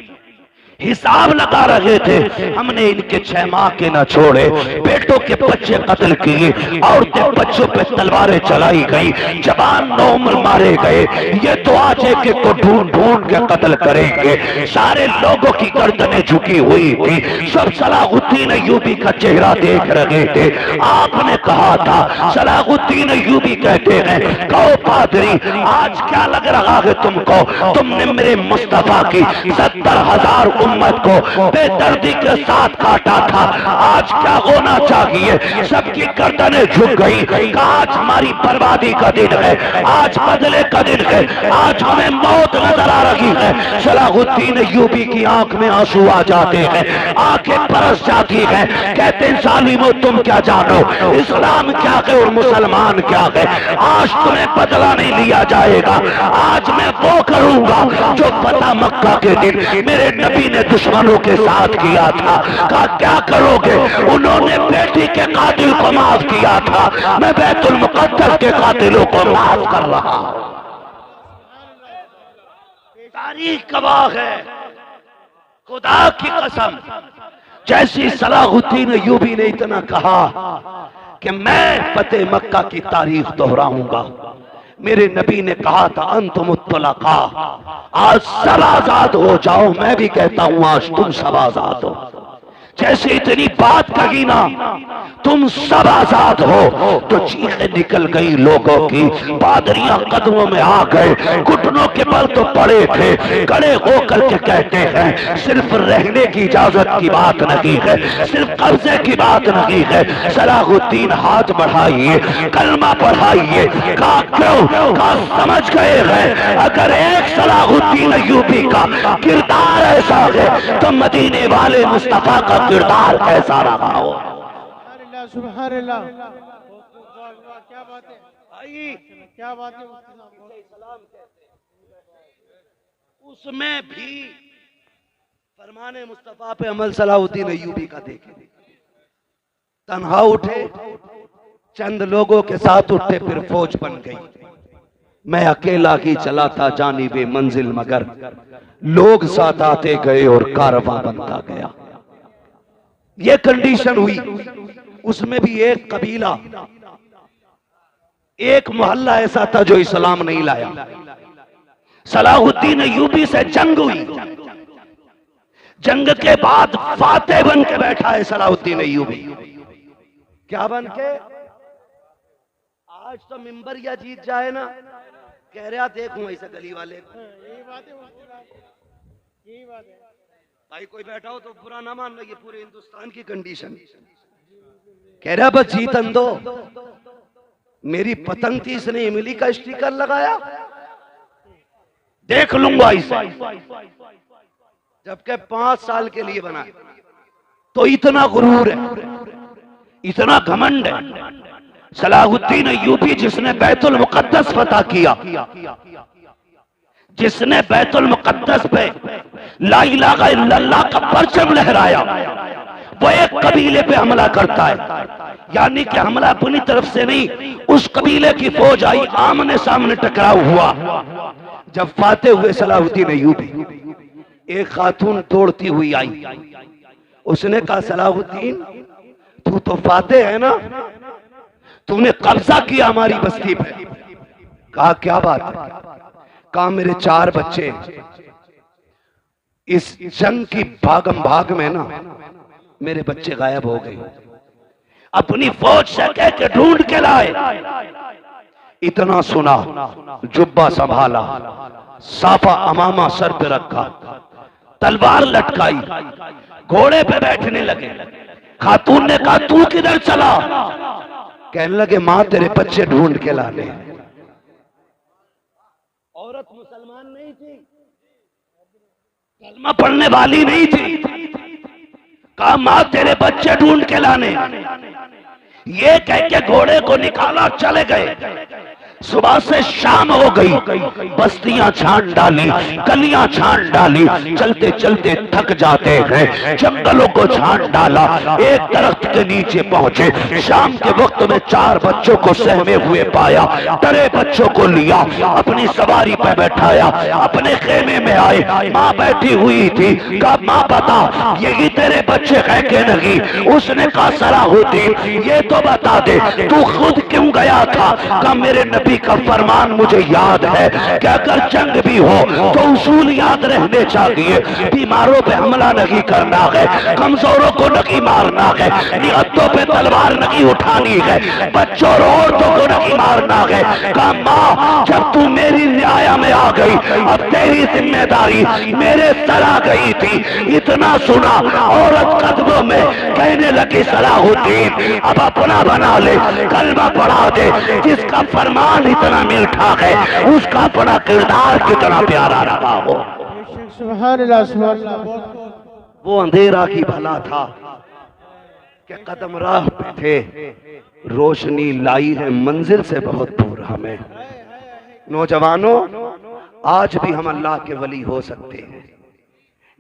हिसाब लगा रहे थे, हमने इनके 6 माह के न छोड़े, बेटों के बच्चे कत्ल किए, औरतें बच्चों पे तलवारें चलाई गई, जवान नौमर मारे गए। ये तो आज एक को ढूंढ ढूंढ के कत्ल करेंगे। सारे लोगों की गर्दनें झुकी हुई थी, सब सलाहुद्दीन अय्यूबी का चेहरा देख रहे थे। आपने कहा था, सलाहुद्दीन अय्यूबी कहते हैं, कहो पादरी आज क्या लग रहा है तुमको? तुमने मेरे मुस्तफा की 70,000 उम्मत को बेदर्दी के साथ काटा था, आज क्या होना चाहिए? सबकी गर्दनें झुक गई। आज हमारी बर्बादी का दिन है, आज बदले का दिन है, आज हमें मौत नजर आ रही है। सलाहुद्दीन अय्यूबी की आंख में आंसू आ जाते हैं, आंखें बरस जाती हैं। कहते हैं जालिमो तुम क्या जानो, इस्लाम क्या है और मुसलमान क्या है। आज तुम्हें बदला नहीं लिया जाएगा। आज मैं वो करूंगा जो फतह मक्का के दिन मेरे नबी ने दुश्मनों के साथ किया था। कहा क्या करोगे? उन्होंने बेटी के कातिल को माफ किया था, मैं बैतुल मुकद्दस के कातिलों को माफ कर रहा हूं। तारीख गवाह है, खुदा की कसम। जैसी सलाहुद्दीन अय्यूबी ने इतना कहा कि मैं फतेह मक्का की तारीख दोहराऊंगा। मेरे नबी ने कहा था अंतुम मुत्तलका, आज सब आजाद हो जाओ। मैं भी कहता हूं आज तुम सब आजाद हो। जैसे इतनी बात कही ना, तुम सब आजाद हो, तो चीखें निकल गई लोगों की। पादरियां कदमों में आ गए, घुटनों के बल तो पड़े थे, खड़े होकर के कहते हैं सिर्फ रहने की इजाजत की बात नहीं है, सिर्फ कब्जे की बात नहीं है। सलाहुद्दीन हाथ बढ़ाइए, कलमा पढ़ाइए। कहा क्यों? कहा समझ गए हैं अगर एक सलाहुद्दीन अय्यूबी का किरदार ऐसा है तो मदीने वाले मुस्तफा का किरदार कैसा रहा हो। सुभान अल्लाह, क्या बात है भाई, क्या बात है। उसमें भी फरमाने मुस्तफा पे अमल सलाहुद्दीन अय्यूबी का देखे। तन्हा उठे, चंद लोगों के साथ उठे, फिर फौज बन गई। मैं अकेला ही चला था जानिबे मंजिल, मगर लोग साथ आते गए और कारवां बनता गया। ये कंडीशन हुई। उसमें भी एक कबीला एक मोहल्ला ऐसा था जो इस्लाम नहीं लाया। सलाहुद्दीन अय्यूबी से जंग हुई, जंग के बाद फातेह बन के बैठा है सलाहुद्दीन अय्यूबी। क्या बन के? आज तो मिंबर या जीत जाए ना, कह रहा देखूं ऐसे गली वाले को। यही बात है, यही बात है भाई कोई बैठा हो तो बुरा ना मान लो, ये पूरे हिंदुस्तान की कंडीशन। कह रहा बस जीतन दो। मेरी पतंग थी, इसने इमली का स्टिकर लगाया, देख लूंगा इसे। जबकि 5 साल के लिए बना, तो इतना गुरूर है, इतना घमंड है। सलाहुद्दीन अय्यूबी जिसने बैतुल मुकद्दस फतह किया, जिसने बैतुल मुकद्दस पे ला इलाहा इल्लल्लाह का परचम लहराया, वो एक कबीले पे हमला करता है। यानी कि हमला अपनी तरफ से नहीं, उस कबीले की फौज आई, आमने सामने टकराव हुआ। जब फाते हुए सलाहुद्दीन अय्यूबी, एक खातून दौड़ती हुई आई, उसने कहा सलाहुद्दीन तू तो फाते है ना, तूने कब्जा किया हमारी बस्ती पे। कहा क्या बात है? कहा मेरे 4 बच्चे इस जंग की भागम भाग में ना, मेरे बच्चे गायब हो गए। अपनी फौज से कह के ढूंढ के लाए। इतना सुना, जुब्बा संभाला, साफा अमामा सर पे रखा, तलवार लटकाई, घोड़े पे बैठने लगे। खातून ने कहा तू किधर चला? कहने लगे मां तेरे बच्चे ढूंढ के लाने। औरत मुसलमान नहीं थी, कलमा पढ़ने वाली नहीं थी। कहा मां तेरे बच्चे ढूंढ के लाने। ये कह के घोड़े को निकाला, चले गए। सुबह से शाम हो गई, बस्तियां छान डाली, गलियां छान डाली, चलते चलते थक जाते हैं, जंगलों को छान डाला, एक दरख्त के नीचे पहुंचे। शाम के वक्त में 4 बच्चों को सहमे हुए पाया, डरे बच्चों को लिया, अपनी सवारी पर बैठाया, अपने खेमे में आए। माँ बैठी हुई थी, कहा माँ बता यही तेरे बच्चे है के नहीं? उसने कहा सलाहुद्दीन ये तो बता दे तू खुद क्यों गया था? कहा मेरे नबी का फरमान मुझे याद है कि अगर जंग भी हो तो उसूल याद रहने चाहिए। बीमारों पे हमला नहीं करना है, कमजोरों को नहीं मारना है, निहत्तों पे तलवार नहीं उठानी है, बच्चों और औरतों को नहीं मारना है। कहा माँ जब तू मेरी रियाया में आ गई, अब तेरी जिम्मेदारी मेरे सर आ गई थी। इतना सुना, औरत कदमों में कहने लगी सलाहुद्दीन अब अपना बना ले, कलमा पढ़ा दे। जिसका फरमान इतना मीठा है, उसका अपना किरदार कितना प्यारा रहा हो। सुभान अल्लाह, सुभान अल्लाह। वो अंधेरा की भला था कि कदम राह पे थे, रोशनी लाई है मंजिल से बहुत दूर हमें। नौजवानों आज भी हम अल्लाह के वली हो सकते हैं,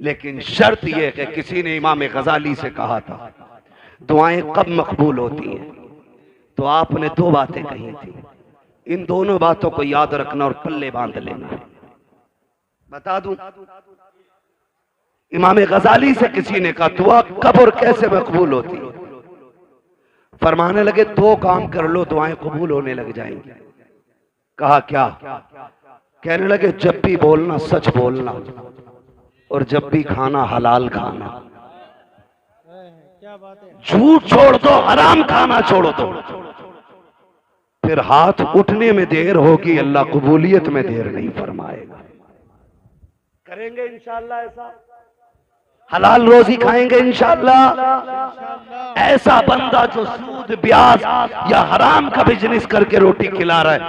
लेकिन शर्त यह कि किसी ने इमाम गजाली से कहा था दुआएं कब मकबूल होती हैं, तो आपने 2 बातें कही थी। इन दोनों बातों को याद रखना और पल्ले बांध लेना। बता दूं, इमाम गजाली से किसी ने कहा दुआ कब और कैसे मकबूल होती? फरमाने लगे 2 काम कर लो दुआएं कबूल होने लग जाएंगी। कहा क्या? कहने लगे जब भी बोलना सच बोलना, और जब भी खाना हलाल खाना। क्या बात है? झूठ छोड़ दो, हराम खाना छोड़ दो, फिर हाथ उठने में देर होगी, अल्लाह कबूलियत में देर नहीं फरमाएगा। करेंगे इंशाअल्लाह ऐसा, हलाल रोजी खाएंगे इंशाअल्लाह। ऐसा बंदा जो सूद ब्याज या हराम का बिजनेस करके रोटी खिला रहा है,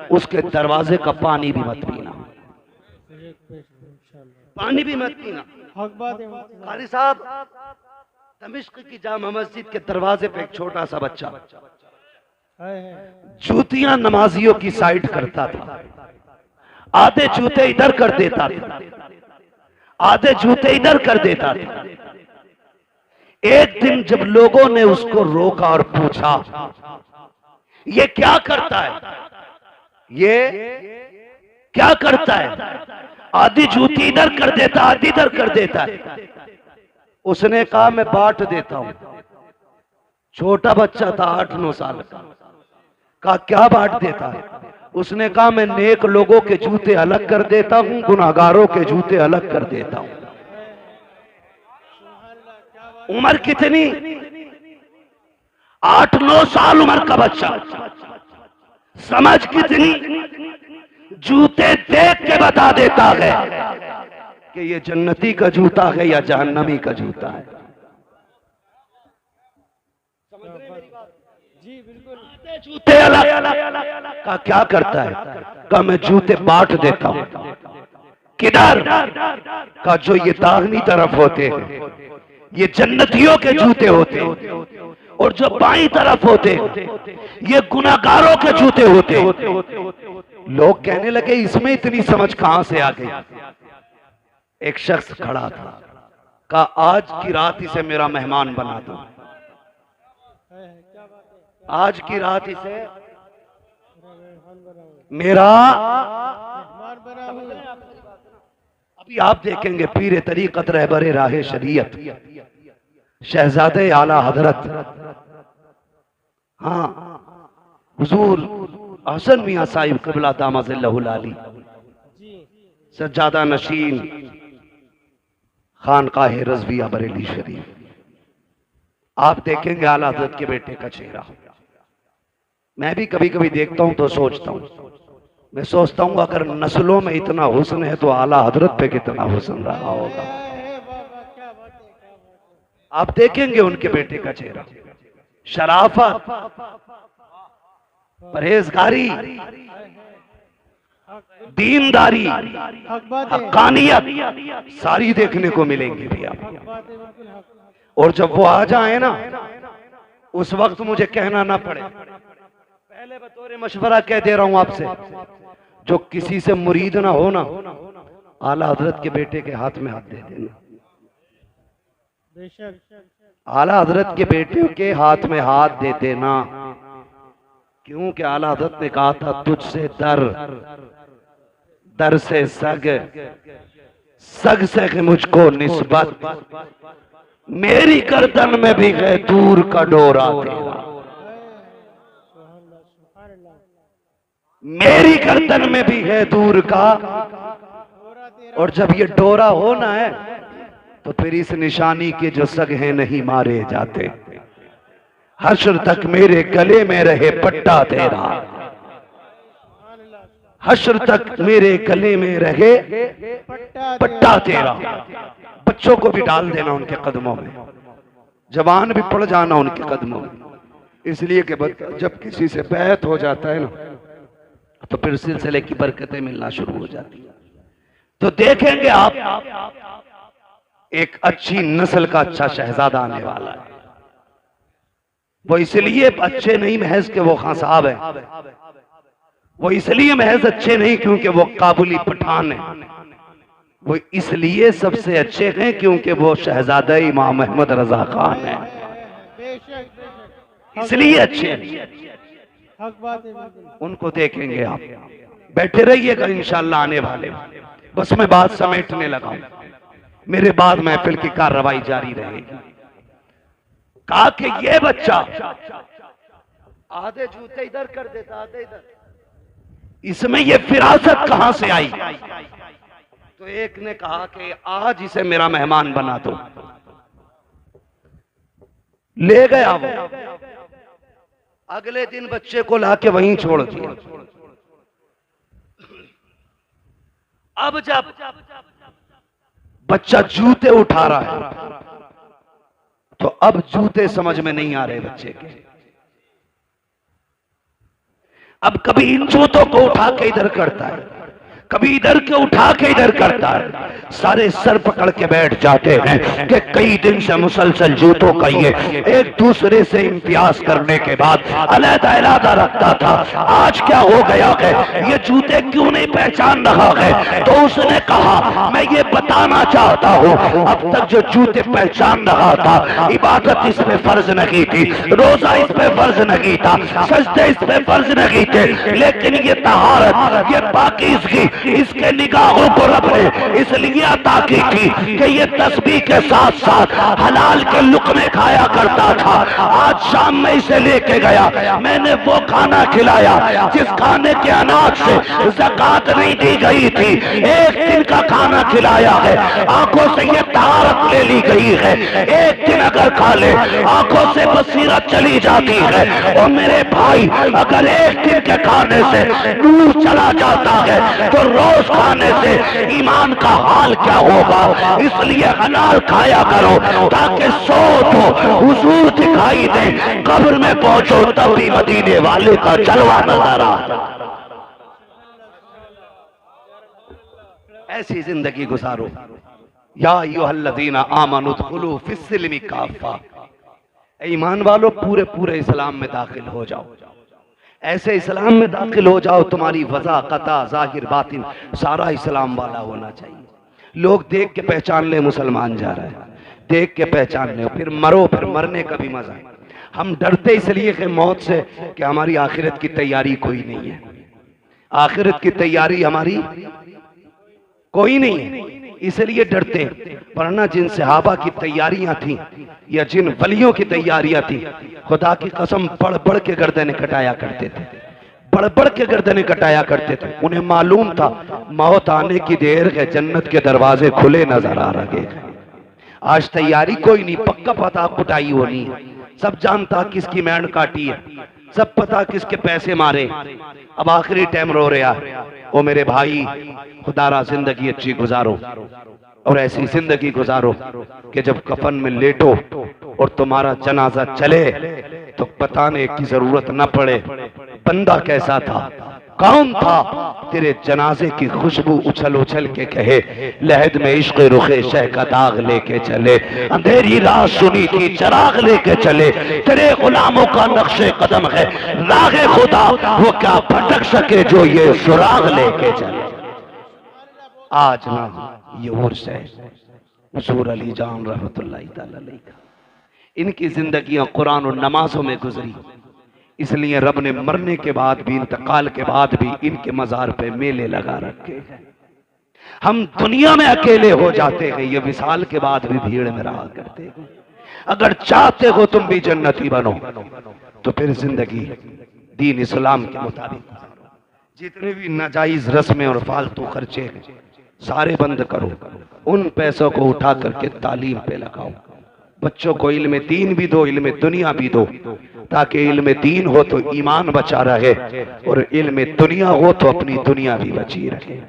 उसके दरवाजे का पानी भी मत पीना, पानी भी मत पीना। कारी साहब, दमिश्क की जामा मस्जिद के दरवाजे पे एक छोटा सा बच्चा जूतियां नमाजियों की साइड करता था, आधे जूते इधर कर देता था, आधे जूते इधर कर देता था। एक दिन जब लोगों ने उसको रोका और पूछा ये क्या करता है, ये क्या करता है? आधी जूती इधर कर देता, आधी इधर कर देता है। उसने कहा मैं बांट देता हूं। छोटा बच्चा था 8-9 साल का। कहा क्या बांट देता है? उसने कहा मैं नेक लोगों के जूते अलग कर देता हूं, गुनाहगारों के जूते अलग कर देता हूं। उम्र कितनी? 8-9 साल उम्र का बच्चा। समझ कितनी? जूते देख के बता देता है कि ये जन्नती का जूता है या जहन्नमी का जूता है। जूते अलग का क्या करता है? का मैं जूते बांट देता हूं। किधर? का जो ये दाहिनी तरफ होते हैं ये जन्नतियों के जूते होते हैं, और जो बाईं तरफ होते ये गुनाहगारों के जूते होते। लोग कहने लगे इसमें इतनी समझ कहां से आ गई? एक शख्स खड़ा था, कहा आज की रात इसे मेरा मेहमान बना दो, आज की रात इसे मेरा। अभी आप देखेंगे पीरे तरीकत रहबरे राहे शरीयत शहजादे आला हजरत, हाँ हुजूर हसन मियां साहिब क़िबला दामज़िल्लहुल आली, सज्जादा नशीन खानकाह रज़विया बरेली शरीफ, आप देखेंगे आला हजरत के बेटे का चेहरा। मैं भी कभी कभी देखता हूं तो सोचता हूं, मैं सोचता हूं अगर नस्लों में इतना हुस्न है तो आला हजरत पे कितना हुस्न रहा होगा। आप देखेंगे उनके बेटे का चेहरा, शराफत, परहेजगारी, दीनदारी, हक्कानियत सारी देखने को मिलेंगी भी आप। और जब वो आ जाए ना उस वक्त मुझे कहना ना पड़े, पहले बतौर मशवरा कह दे रहा हूं आपसे, जो किसी से मुरीद ना हो ना, आला हजरत के बेटे के हाथ में हाथ दे देना। आला हजरत के बेटे के हाथ में हाथ दे देना, क्योंकि आला हजरत ने कहा था तुझसे दर, दर से सग, सग से मुझको निस्बत, मेरी गर्दन में भी है दूर का डोरा तेरा, मेरी गर्दन में भी है दूर का। और जब ये डोरा होना है तो फिर इस निशानी के जो सग हैं नहीं मारे जाते। हश्र तक मेरे गले में रहे पट्टा तेरा, हश्र तक मेरे गले में रहे पट्टा तेरा। बच्चों को भी डाल देना उनके कदमों में, जवान भी पड़ जाना उनके कदमों में, इसलिए कि जब किसी से बैत हो जाता है ना तो फिर सिलसिले की बरकतें मिलना शुरू हो जाती है। तो देखेंगे आप एक अच्छी नस्ल का अच्छा शहजादा आने वाला है। वो इसलिए अच्छे नहीं महज के वो खान साहब है, वो इसलिए महज अच्छे नहीं क्योंकि वो काबुली पठान है, वो इसलिए सबसे अच्छे हैं क्योंकि वो शहजादा इमाम अहमद रजा खान है, इसलिए अच्छे हैं। उनको देखेंगे आप, बैठे रहिएगा इंशाअल्लाह आने वाले। बस मैं बात समेटने लगा हूं, मेरे बाद महफिल की कार्रवाई जारी रहेगी। कहा कि ये बच्चा आधे जूते इधर कर देता, आधे इधर, इसमें ये फिरासत कहां से आई? तो एक ने कहा कि आज इसे मेरा मेहमान बना दो। ले गया वो, अगले दिन बच्चे को लाके वहीं छोड़ दिया। अब जब बच्चा जूते उठा रहा है तो अब जूते समझ में नहीं आ रहे बच्चे के। अब कभी इन जूतों को उठा के इधर करता है, कभी इधर के उठा के इधर करता है। सारे सर पकड़ के बैठ जाते हैं कि कई दिन से मुसलसल जूतों का ये एक दूसरे से इम्तियाज करने के बाद अलहदा इरादा रखता था, आज क्या हो गया है, ये जूते क्यों नहीं पहचान रहा है? तो उसने कहा मैं ये बताना चाहता हूँ, अब तक जो जूते पहचान रहा था, इबादत इस पे फर्ज नहीं थी, रोजा इस पे फर्ज नहीं था, सजदे इस पे फर्ज नहीं थे, लेकिन ये तहारत, ये पाकीज़गी इसके निगाहों को रब ने इसलिए अता की थी कि ये तस्बीह के साथ साथ हलाल के लुक़मे खाया करता था। आज शाम में इसे लेके गया, मैंने वो खाना खिलाया जिस खाने के अनाज से ज़कात नहीं दी गई थी। एक दिन का खाना खिलाया है, आंखों से ये तहारत ले ली गई है। एक दिन अगर खा ले आंखों से बसीरत चली जाती है। और मेरे भाई, अगर एक दिन के खाने से नूर चला जाता है तो रोज खाने से ईमान का हाल क्या होगा। इसलिए हलाल खाया करो ताकि सो तो हुजूर दिखाई दे, कब्र में पहुंचो तब भी मदीने वाले का जलवा नजर आ। ऐसी जिंदगी गुजारो। या अय्युहल्लज़ीना आमनु उदखुलू फिस्सिल्मि काफ़ा, ईमान वालों पूरे पूरे इस्लाम में दाखिल हो जाओ। ऐसे इस्लाम में दाखिल हो जाओ तुम्हारी वज़ा कता जाहिर बातिन सारा इस्लाम वाला होना चाहिए। लोग देख के पहचान ले मुसलमान जा रहा है, देख के पहचान ले, फिर मरो, फिर मरने का भी मजा है। हम डरते इसलिए कि मौत से कि हमारी आखिरत की तैयारी कोई नहीं है। आखिरत की तैयारी हमारी कोई नहीं है, इसलिए डरते। वरना जिन सहाबा की तैयारियां थी या जिन वलियों की तैयारियां थी, खुदा की कसम बढ़ बढ़ के गर्दनें कटाया करते थे, बढ़ बढ़ के गर्दनें कटाया करते थे। उन्हें मालूम था मौत आने की देर है, जन्नत के दरवाजे खुले नजर आ रहे हैं। आज तैयारी कोई नहीं, पक्का पता कुटाई होनी है, सब जानता किसकी मैंड काटी है, सब पता किसके पैसे मारे। अब आखिरी टाइम रो रहा है। ओ मेरे भाई, खुदारा जिंदगी अच्छी गुजारो और ऐसी जिंदगी गुजारो कि जब कफन में लेटो और तुम्हारा जनाजा चले तो बताने की जरूरत न पड़े बंदा कैसा था, कौन था। तेरे जनाजे की खुशबू उछल उछल के कहे, लहद में इश्क रुखे शह का दाग लेके चले, अंधेरी रात सुनी थी चराग लेके चले। तेरे गुलामों का नक्शे कदम है रागे खुदा, वो क्या भटक सके जो ये सुराग लेके चले। आज ना ये उर्स है हुजूर अली जान रहमतुल्लाह तआला अलैह का, इनकी जिंदगियां कुरान और नमाजों में गुजरी, इसलिए रब ने मरने के बाद भी, इंतकाल के बाद भी इनके मजार पे मेले लगा रखे हैं। हम दुनिया में अकेले हो जाते हैं, ये विसाल के बाद भी भीड़ में रहा करते हैं। अगर चाहते हो तुम भी जन्नती बनो तो फिर जिंदगी दीन इस्लाम के मुताबिक, जितने भी नाजायज रस्में और फालतू खर्चे हैं सारे बंद करो। उन पैसों को उठा करके तालीम पे लगाओ। बच्चों को इल्म दीन भी दो, इल्म दुनिया भी दो, ताकि इल्म दीन हो तो ईमान बचा रहे और इल्म दुनिया हो तो अपनी दुनिया भी बची रहे।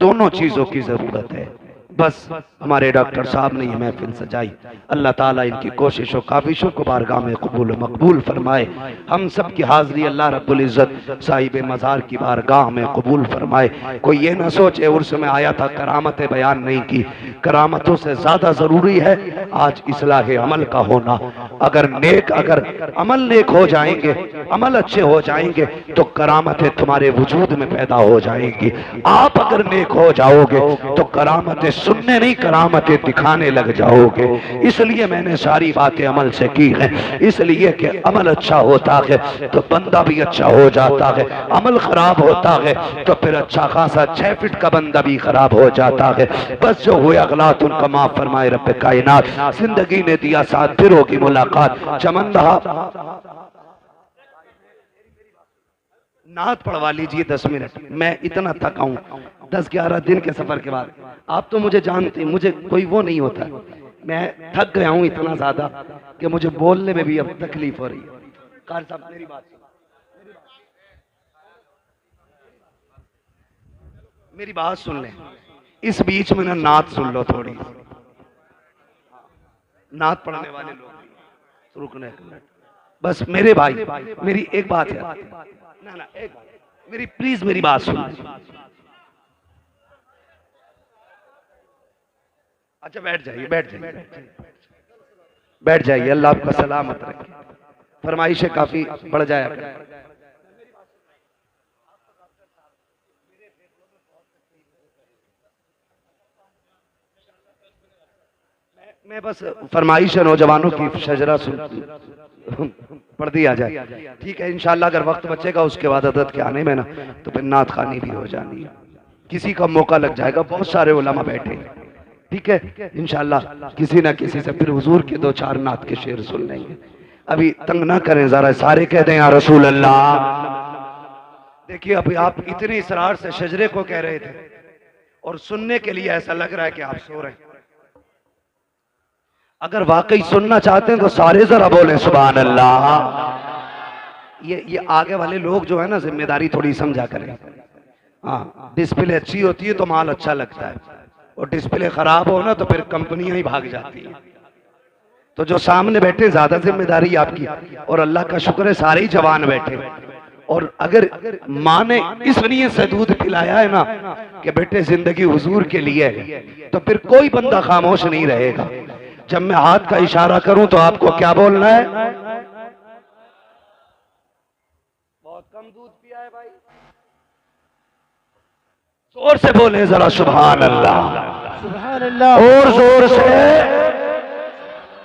दोनों चीजों की जरूरत है। बस हमारे डॉक्टर साहब ने ये महफिल सजाई, अल्लाह ताला इनकी कोशिशों काविशों को बारगाह में कबूल मकबूल फरमाए। हम सब की हाजिरी अल्लाह रब्बुल इज्जत साहिब मज़ार की बारगाह में कबूल फरमाए। कोई ये ना सोचे उर्स में आया था करामतें बयान नहीं की, करामतों से ज्यादा जरूरी है आज इस्लाह अमल का होना। अगर अमल नेक हो जाएंगे, अमल अच्छे हो जाएंगे तो करामतें तुम्हारे वजूद में पैदा हो जाएंगी। आप अगर नेक हो जाओगे तो करामतें सुनने नहीं, करामतें दिखाने लग जाओगे। इसलिए मैंने सारी बातें अमल से की है, इसलिए कि अमल अच्छा होता है तो बंदा भी अच्छा हो जाता है, अमल खराब होता है तो फिर अच्छा खासा 6 फीट का बंदा भी खराब हो जाता है। बस जो हुआ गलत उनका माफ फरमाए रब्बे कायनात। जिंदगी ने दिया साथ, फिर होगी मुलाकात। चमन रहा नात पढ़वा लीजिए 10 मिनट। मैं इतना थका हूं 10-11 दिन के सफर के बाद। आप तो मुझे जानते, मुझे कोई वो नहीं होता, मैं थक गया हूं इतना ज्यादा कि मुझे बोलने में भी अब तकलीफ हो रही है। कार साहब मेरी बात सुन लें, इस बीच में ना नात सुन लो थोड़ी। नात पढ़ने वाले लोग रुकने, बस मेरे भाई मेरी एक बात है ना एक मेरी प्लीज मेरी बात सुन। अच्छा बैठ जाइए, बैठ जाइए। अल्लाह आपका सलामत रखे। फरमाइशें काफी बढ़ जाया करें। मैं बस फरमाइश नौजवानों की शजरा सुन पढ़ दिया जाए, ठीक है। इंशाल्लाह अगर वक्त बचेगा उसके बाद अदद के आने में ना तो फिर नात खानी भी हो जानी है। किसी का मौका लग जाएगा, बहुत सारे उलमा बैठे, ठीक है, इंशाल्लाह किसी ना किसी से फिर हुजूर के 2-4 नात के शेर सुन लेंगे। अभी तंग ना करें जरा, सारे कह दें या रसूल अल्लाह। देखिए अभी आप इतनी इसरार से शजरे को कह रहे थे और सुनने के लिए ऐसा लग रहा है कि आप सो रहे हैं। अगर वाकई सुनना चाहते हैं तो सारे जरा बोलें सुभान अल्लाह। ये आगे वाले लोग जो है ना, जिम्मेदारी थोड़ी समझा करें। हाँ, डिस्प्ले अच्छी होती है तो माल अच्छा लगता है, और डिस्प्ले खराब हो ना तो फिर कंपनियां ही भाग जाती हैं। तो जो सामने बैठे ज्यादा जिम्मेदारी आपकी, और अल्लाह का शुक्र है सारे ही जवान बैठे। और अगर माँ ने इस नीयत से दूध पिलाया है ना कि बेटे जिंदगी हुजूर के लिए है, तो फिर कोई बंदा खामोश नहीं रहेगा। जब मैं हाथ का इशारा करूं तो आपको क्या बोलना है? बहुत कम दूध पिया है भाई, जोर से बोले जरा सुभान अल्लाह, सुभान अल्लाह, और जोर से।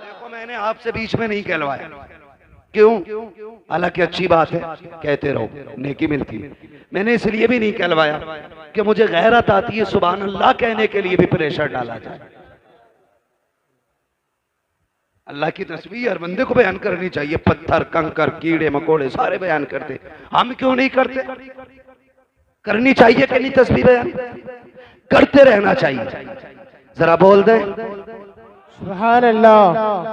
देखो मैंने आपसे बीच में नहीं कहलवाया, क्यों? हालांकि अच्छी बात है, कहते रहो, नेकी मिलती है। मैंने इसलिए भी नहीं कहलवाया कि मुझे गैरत आती है सुभान अल्लाह कहने के लिए भी प्रेशर डाला जाए। अल्लाह की तस्बीह हर बंदे को बयान करनी चाहिए, पत्थर कंकर कीड़े मकोड़े सारे बयान करते, हम क्यों नहीं करते? करनी चाहिए कि नहीं? तस्बीह बयान करते रहना चाहिए। जरा बोल दे सुभान अल्लाह।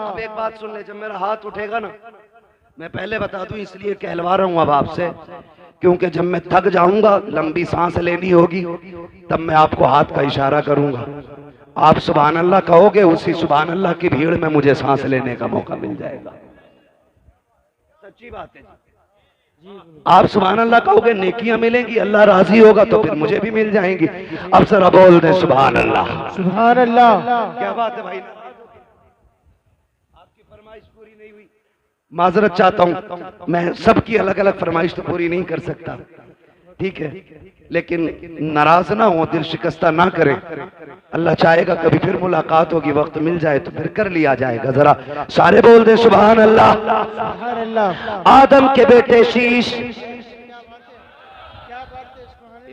अब एक बात सुन ले, जब मेरा हाथ उठेगा ना, मैं पहले बता दूं इसलिए कहलवा रहा हूं अब आपसे, क्योंकि जब मैं थक जाऊंगा, लंबी सांस लेनी होगी, तब मैं आपको हाथ का इशारा करूंगा, आप सुभान अल्लाह कहोगे, उसी सुभान अल्लाह की भीड़ में मुझे सांस लेने का मौका मिल जाएगा। सच्ची बात है, आप सुभान अल्लाह कहोगे, नेकियां मिलेंगी, अल्लाह राजी होगा तो फिर मुझे भी मिल जाएंगी। अब जरा बोल दे सुभान अल्लाह, सुभान अल्लाह। क्या बात है भाई, आपकी फरमाइश पूरी नहीं हुई, माजरत चाहता हूं, मैं सबकी अलग अलग फरमाइश तो पूरी नहीं कर सकता, ठीक है, लेकिन नाराज ना हो, दिल शिकस्ता ना करें। अल्लाह चाहेगा कभी फिर मुलाकात होगी, वक्त मिल जाए तो फिर कर लिया जाएगा। जरा सारे बोल दे सुभान अल्लाह। सुभान अल्लाह। आदम के बेटे शीश,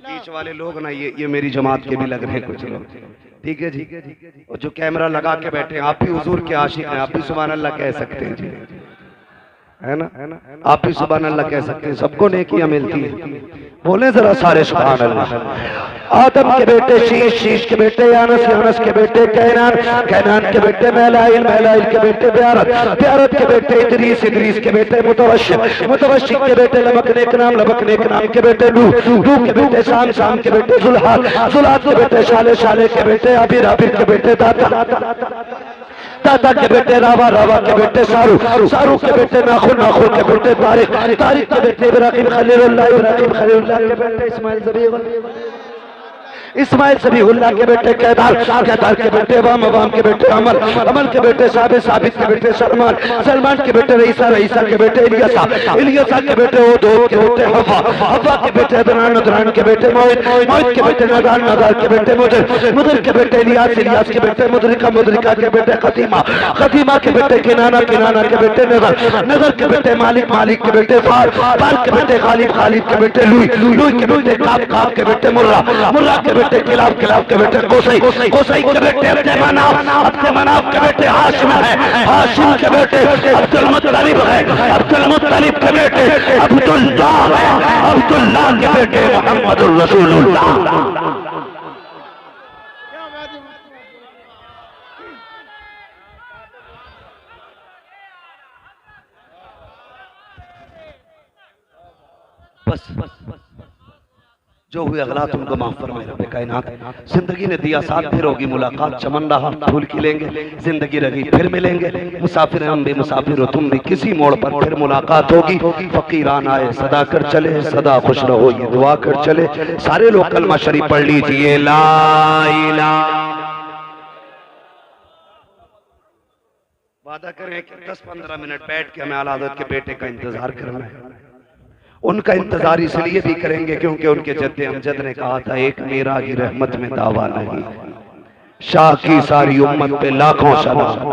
बीच वाले लोग ना, ये मेरी जमात के भी लग रहे हैं कुछ लोग, ठीक है जी, और जो कैमरा लगा के बैठे हैं, आप भी हुजूर के आशिक हैं, आप भी सुभान अल्लाह कह सकते हैं जी, है ना? आप भी सुभान अल्लाह कह सकते हैं, सबको नेकियां मिलती है। बोले जरा सारे सुभान अल्लाह। आदम के बेटे शीश, शीश के बेटे यानस, यानस के बेटे कैनान, कैनान के बेटे महलाइल, महलाइल के बेटे ब्यारत, ब्यारत के बेटे इदरीस, इदरीस के बेटे मुतवश्शिक, मुतवश्शिक के बेटे लबकने के नाम, लबकने के नाम के बेटे नूह, नूह के बेटे शाम, शाम के बेटे जुल्हाल, जुल्हाल के बेटे शाले, शाले के बेटे आबिर, आबिर के बेटे दाता, दादा के बेटे रावा, रावा के बेटे सारू, सारू के बेटे नाखुन, नाखुन के बेटे तारिक, तारिक के बेटे इब्राहिम खलीलुल्लाह, इब्राहिम खलीलुल्लाह के बेटे इस्माइल ज़बीहुल्लाह, इस्माइल ज़बीहुल्लाह के बेटे केदार, केदार के बेटे वाम, वाम के बेटे अमल, अमल के बेटे साबित, साबित के बेटे सलमान, सलमान के बेटे रईसा, रईसा के बेटे इलियासा, इलियासा के बेटे ओदोद के बेटे हवा, हवा के बेटे अदनान, अदनान के बेटे मोहित, मोहित के बेटे नदार, नदार के बेटे मुदर, मुदर के बेटे इलियास, इलियास के बेटे मुदरिका, मुदरिका के बेटे खतीमा, खतीमा के बेटे किनाना, किनाना के बेटे नजर, नजर के बेटे मालिक, मालिक के बेटे फार, फार के बेटे खालिद, खालिद के बेटे लुई, लुई के बेटे काब, काब के बेटे मुर्रा, मुर्रा के बेटे किलाब, किलाब के बेटे कोसई, कोसई के बेटे अब्दे मनाफ, अब्दे मनाफ के बेटे हाशिम है, हाशिम के बेटे अब्दुल मुत्तलिब है, अब्दुल मुत्तलिब के बेटे अब्दुल्लाह है, अब्दुल्लाह के बेटे मुहम्मदुर रसूलुल्लाह। बस जो हुए अगलात उनको माफ फरमाए रब्बे कायनात। जिंदगी ने दिया साथ, फिर होगी मुलाकात, चमन रहा फूल खिलेंगे, जिंदगी रही फिर मिलेंगे, मुसाफिर हम भी मुसाफिर हो तुम भी, किसी मोड़ पर फिर मुलाकात होगी। फकीरान आए सदा कर चले, सदा खुश रहो ये दुआ कर चले। सारे लोग कलमा शरीफ पढ़ लीजिए, ला इलाहा। वादा करें कि 10-15 मिनट बैठ के हमें आला हज़रत के बेटे का इंतजार करना है। उनका इंतजार इसलिए भी करेंगे क्योंकि उनके जद्दे अमजद ने कहा था, एक मेरा ही रहमत में दावा नहीं, शाह की सारी उम्मत पे लाखों सलाम।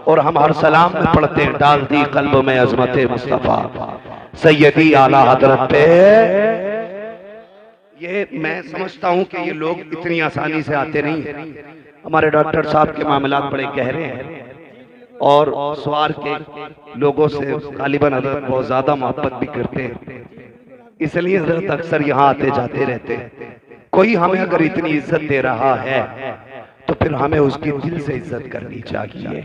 और हम हर सलाम में पढ़ते हैं, डाल दी कल्ब में अजमत मुस्तफा, सैयदी आला हजरत पे ये मैं समझता हूँ कि ये लोग इतनी आसानी से आते नहीं हैं। हमारे डॉक्टर साहब के मामलात बड़े गहरे हैं और सवार के लोगों से गालिबन हजरत बहुत ज्यादा मोहब्बत भी करते हैं, इसलिए हजरत अक्सर यहाँ आते जाते रहते हैं। कोई हमें अगर इतनी इज्जत दे रहा है तो फिर हमें उसकी दिल से इज्जत करनी चाहिए,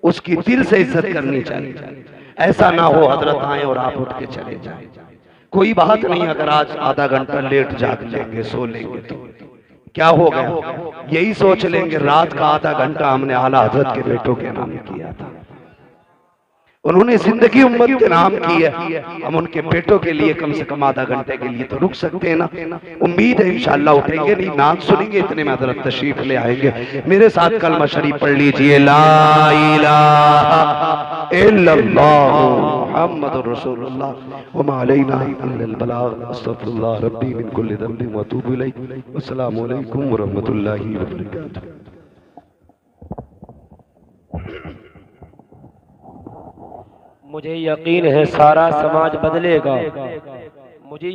उसकी दिल से इज्जत करनी चाहिए। ऐसा ना हो हजरत आए और आप उठ के चले जाएं। कोई बात नहीं, अगर आज आधा घंटा लेट जाग लेंगे, सो लेंगे तो क्या हो गया, यही सोच लेंगे रात का आधा घंटा हमने आला हजरत के बेटों के नाम किया था। उन्होंने जिंदगी उम्मत के नाम की है, हम उनके बेटों के लिए कम से कम आधा घंटे के लिए तो रुक सकते हैं ना। उम्मीद है इंशाअल्लाह उठेंगे, नहीं नाम सुनेंगे, इतने में हजरत तशरीफ ले आएंगे। मेरे साथ कलमा शरीफ पढ़ लीजिए, ला इलाहा इल्लल्लाह मुहम्मदुर रसूलुल्लाह व मा अलैना इल्लल बलाग, अस्तगफिरुल्लाह रब्बी मिन कुल्लि ज़ंबिन व अतूबु इलैहि। अस्सलामु अलैकुम व रहमतुल्लाहि व बरकातुहू। मुझे यकीन है सारा समाज बदलेगा। मुझे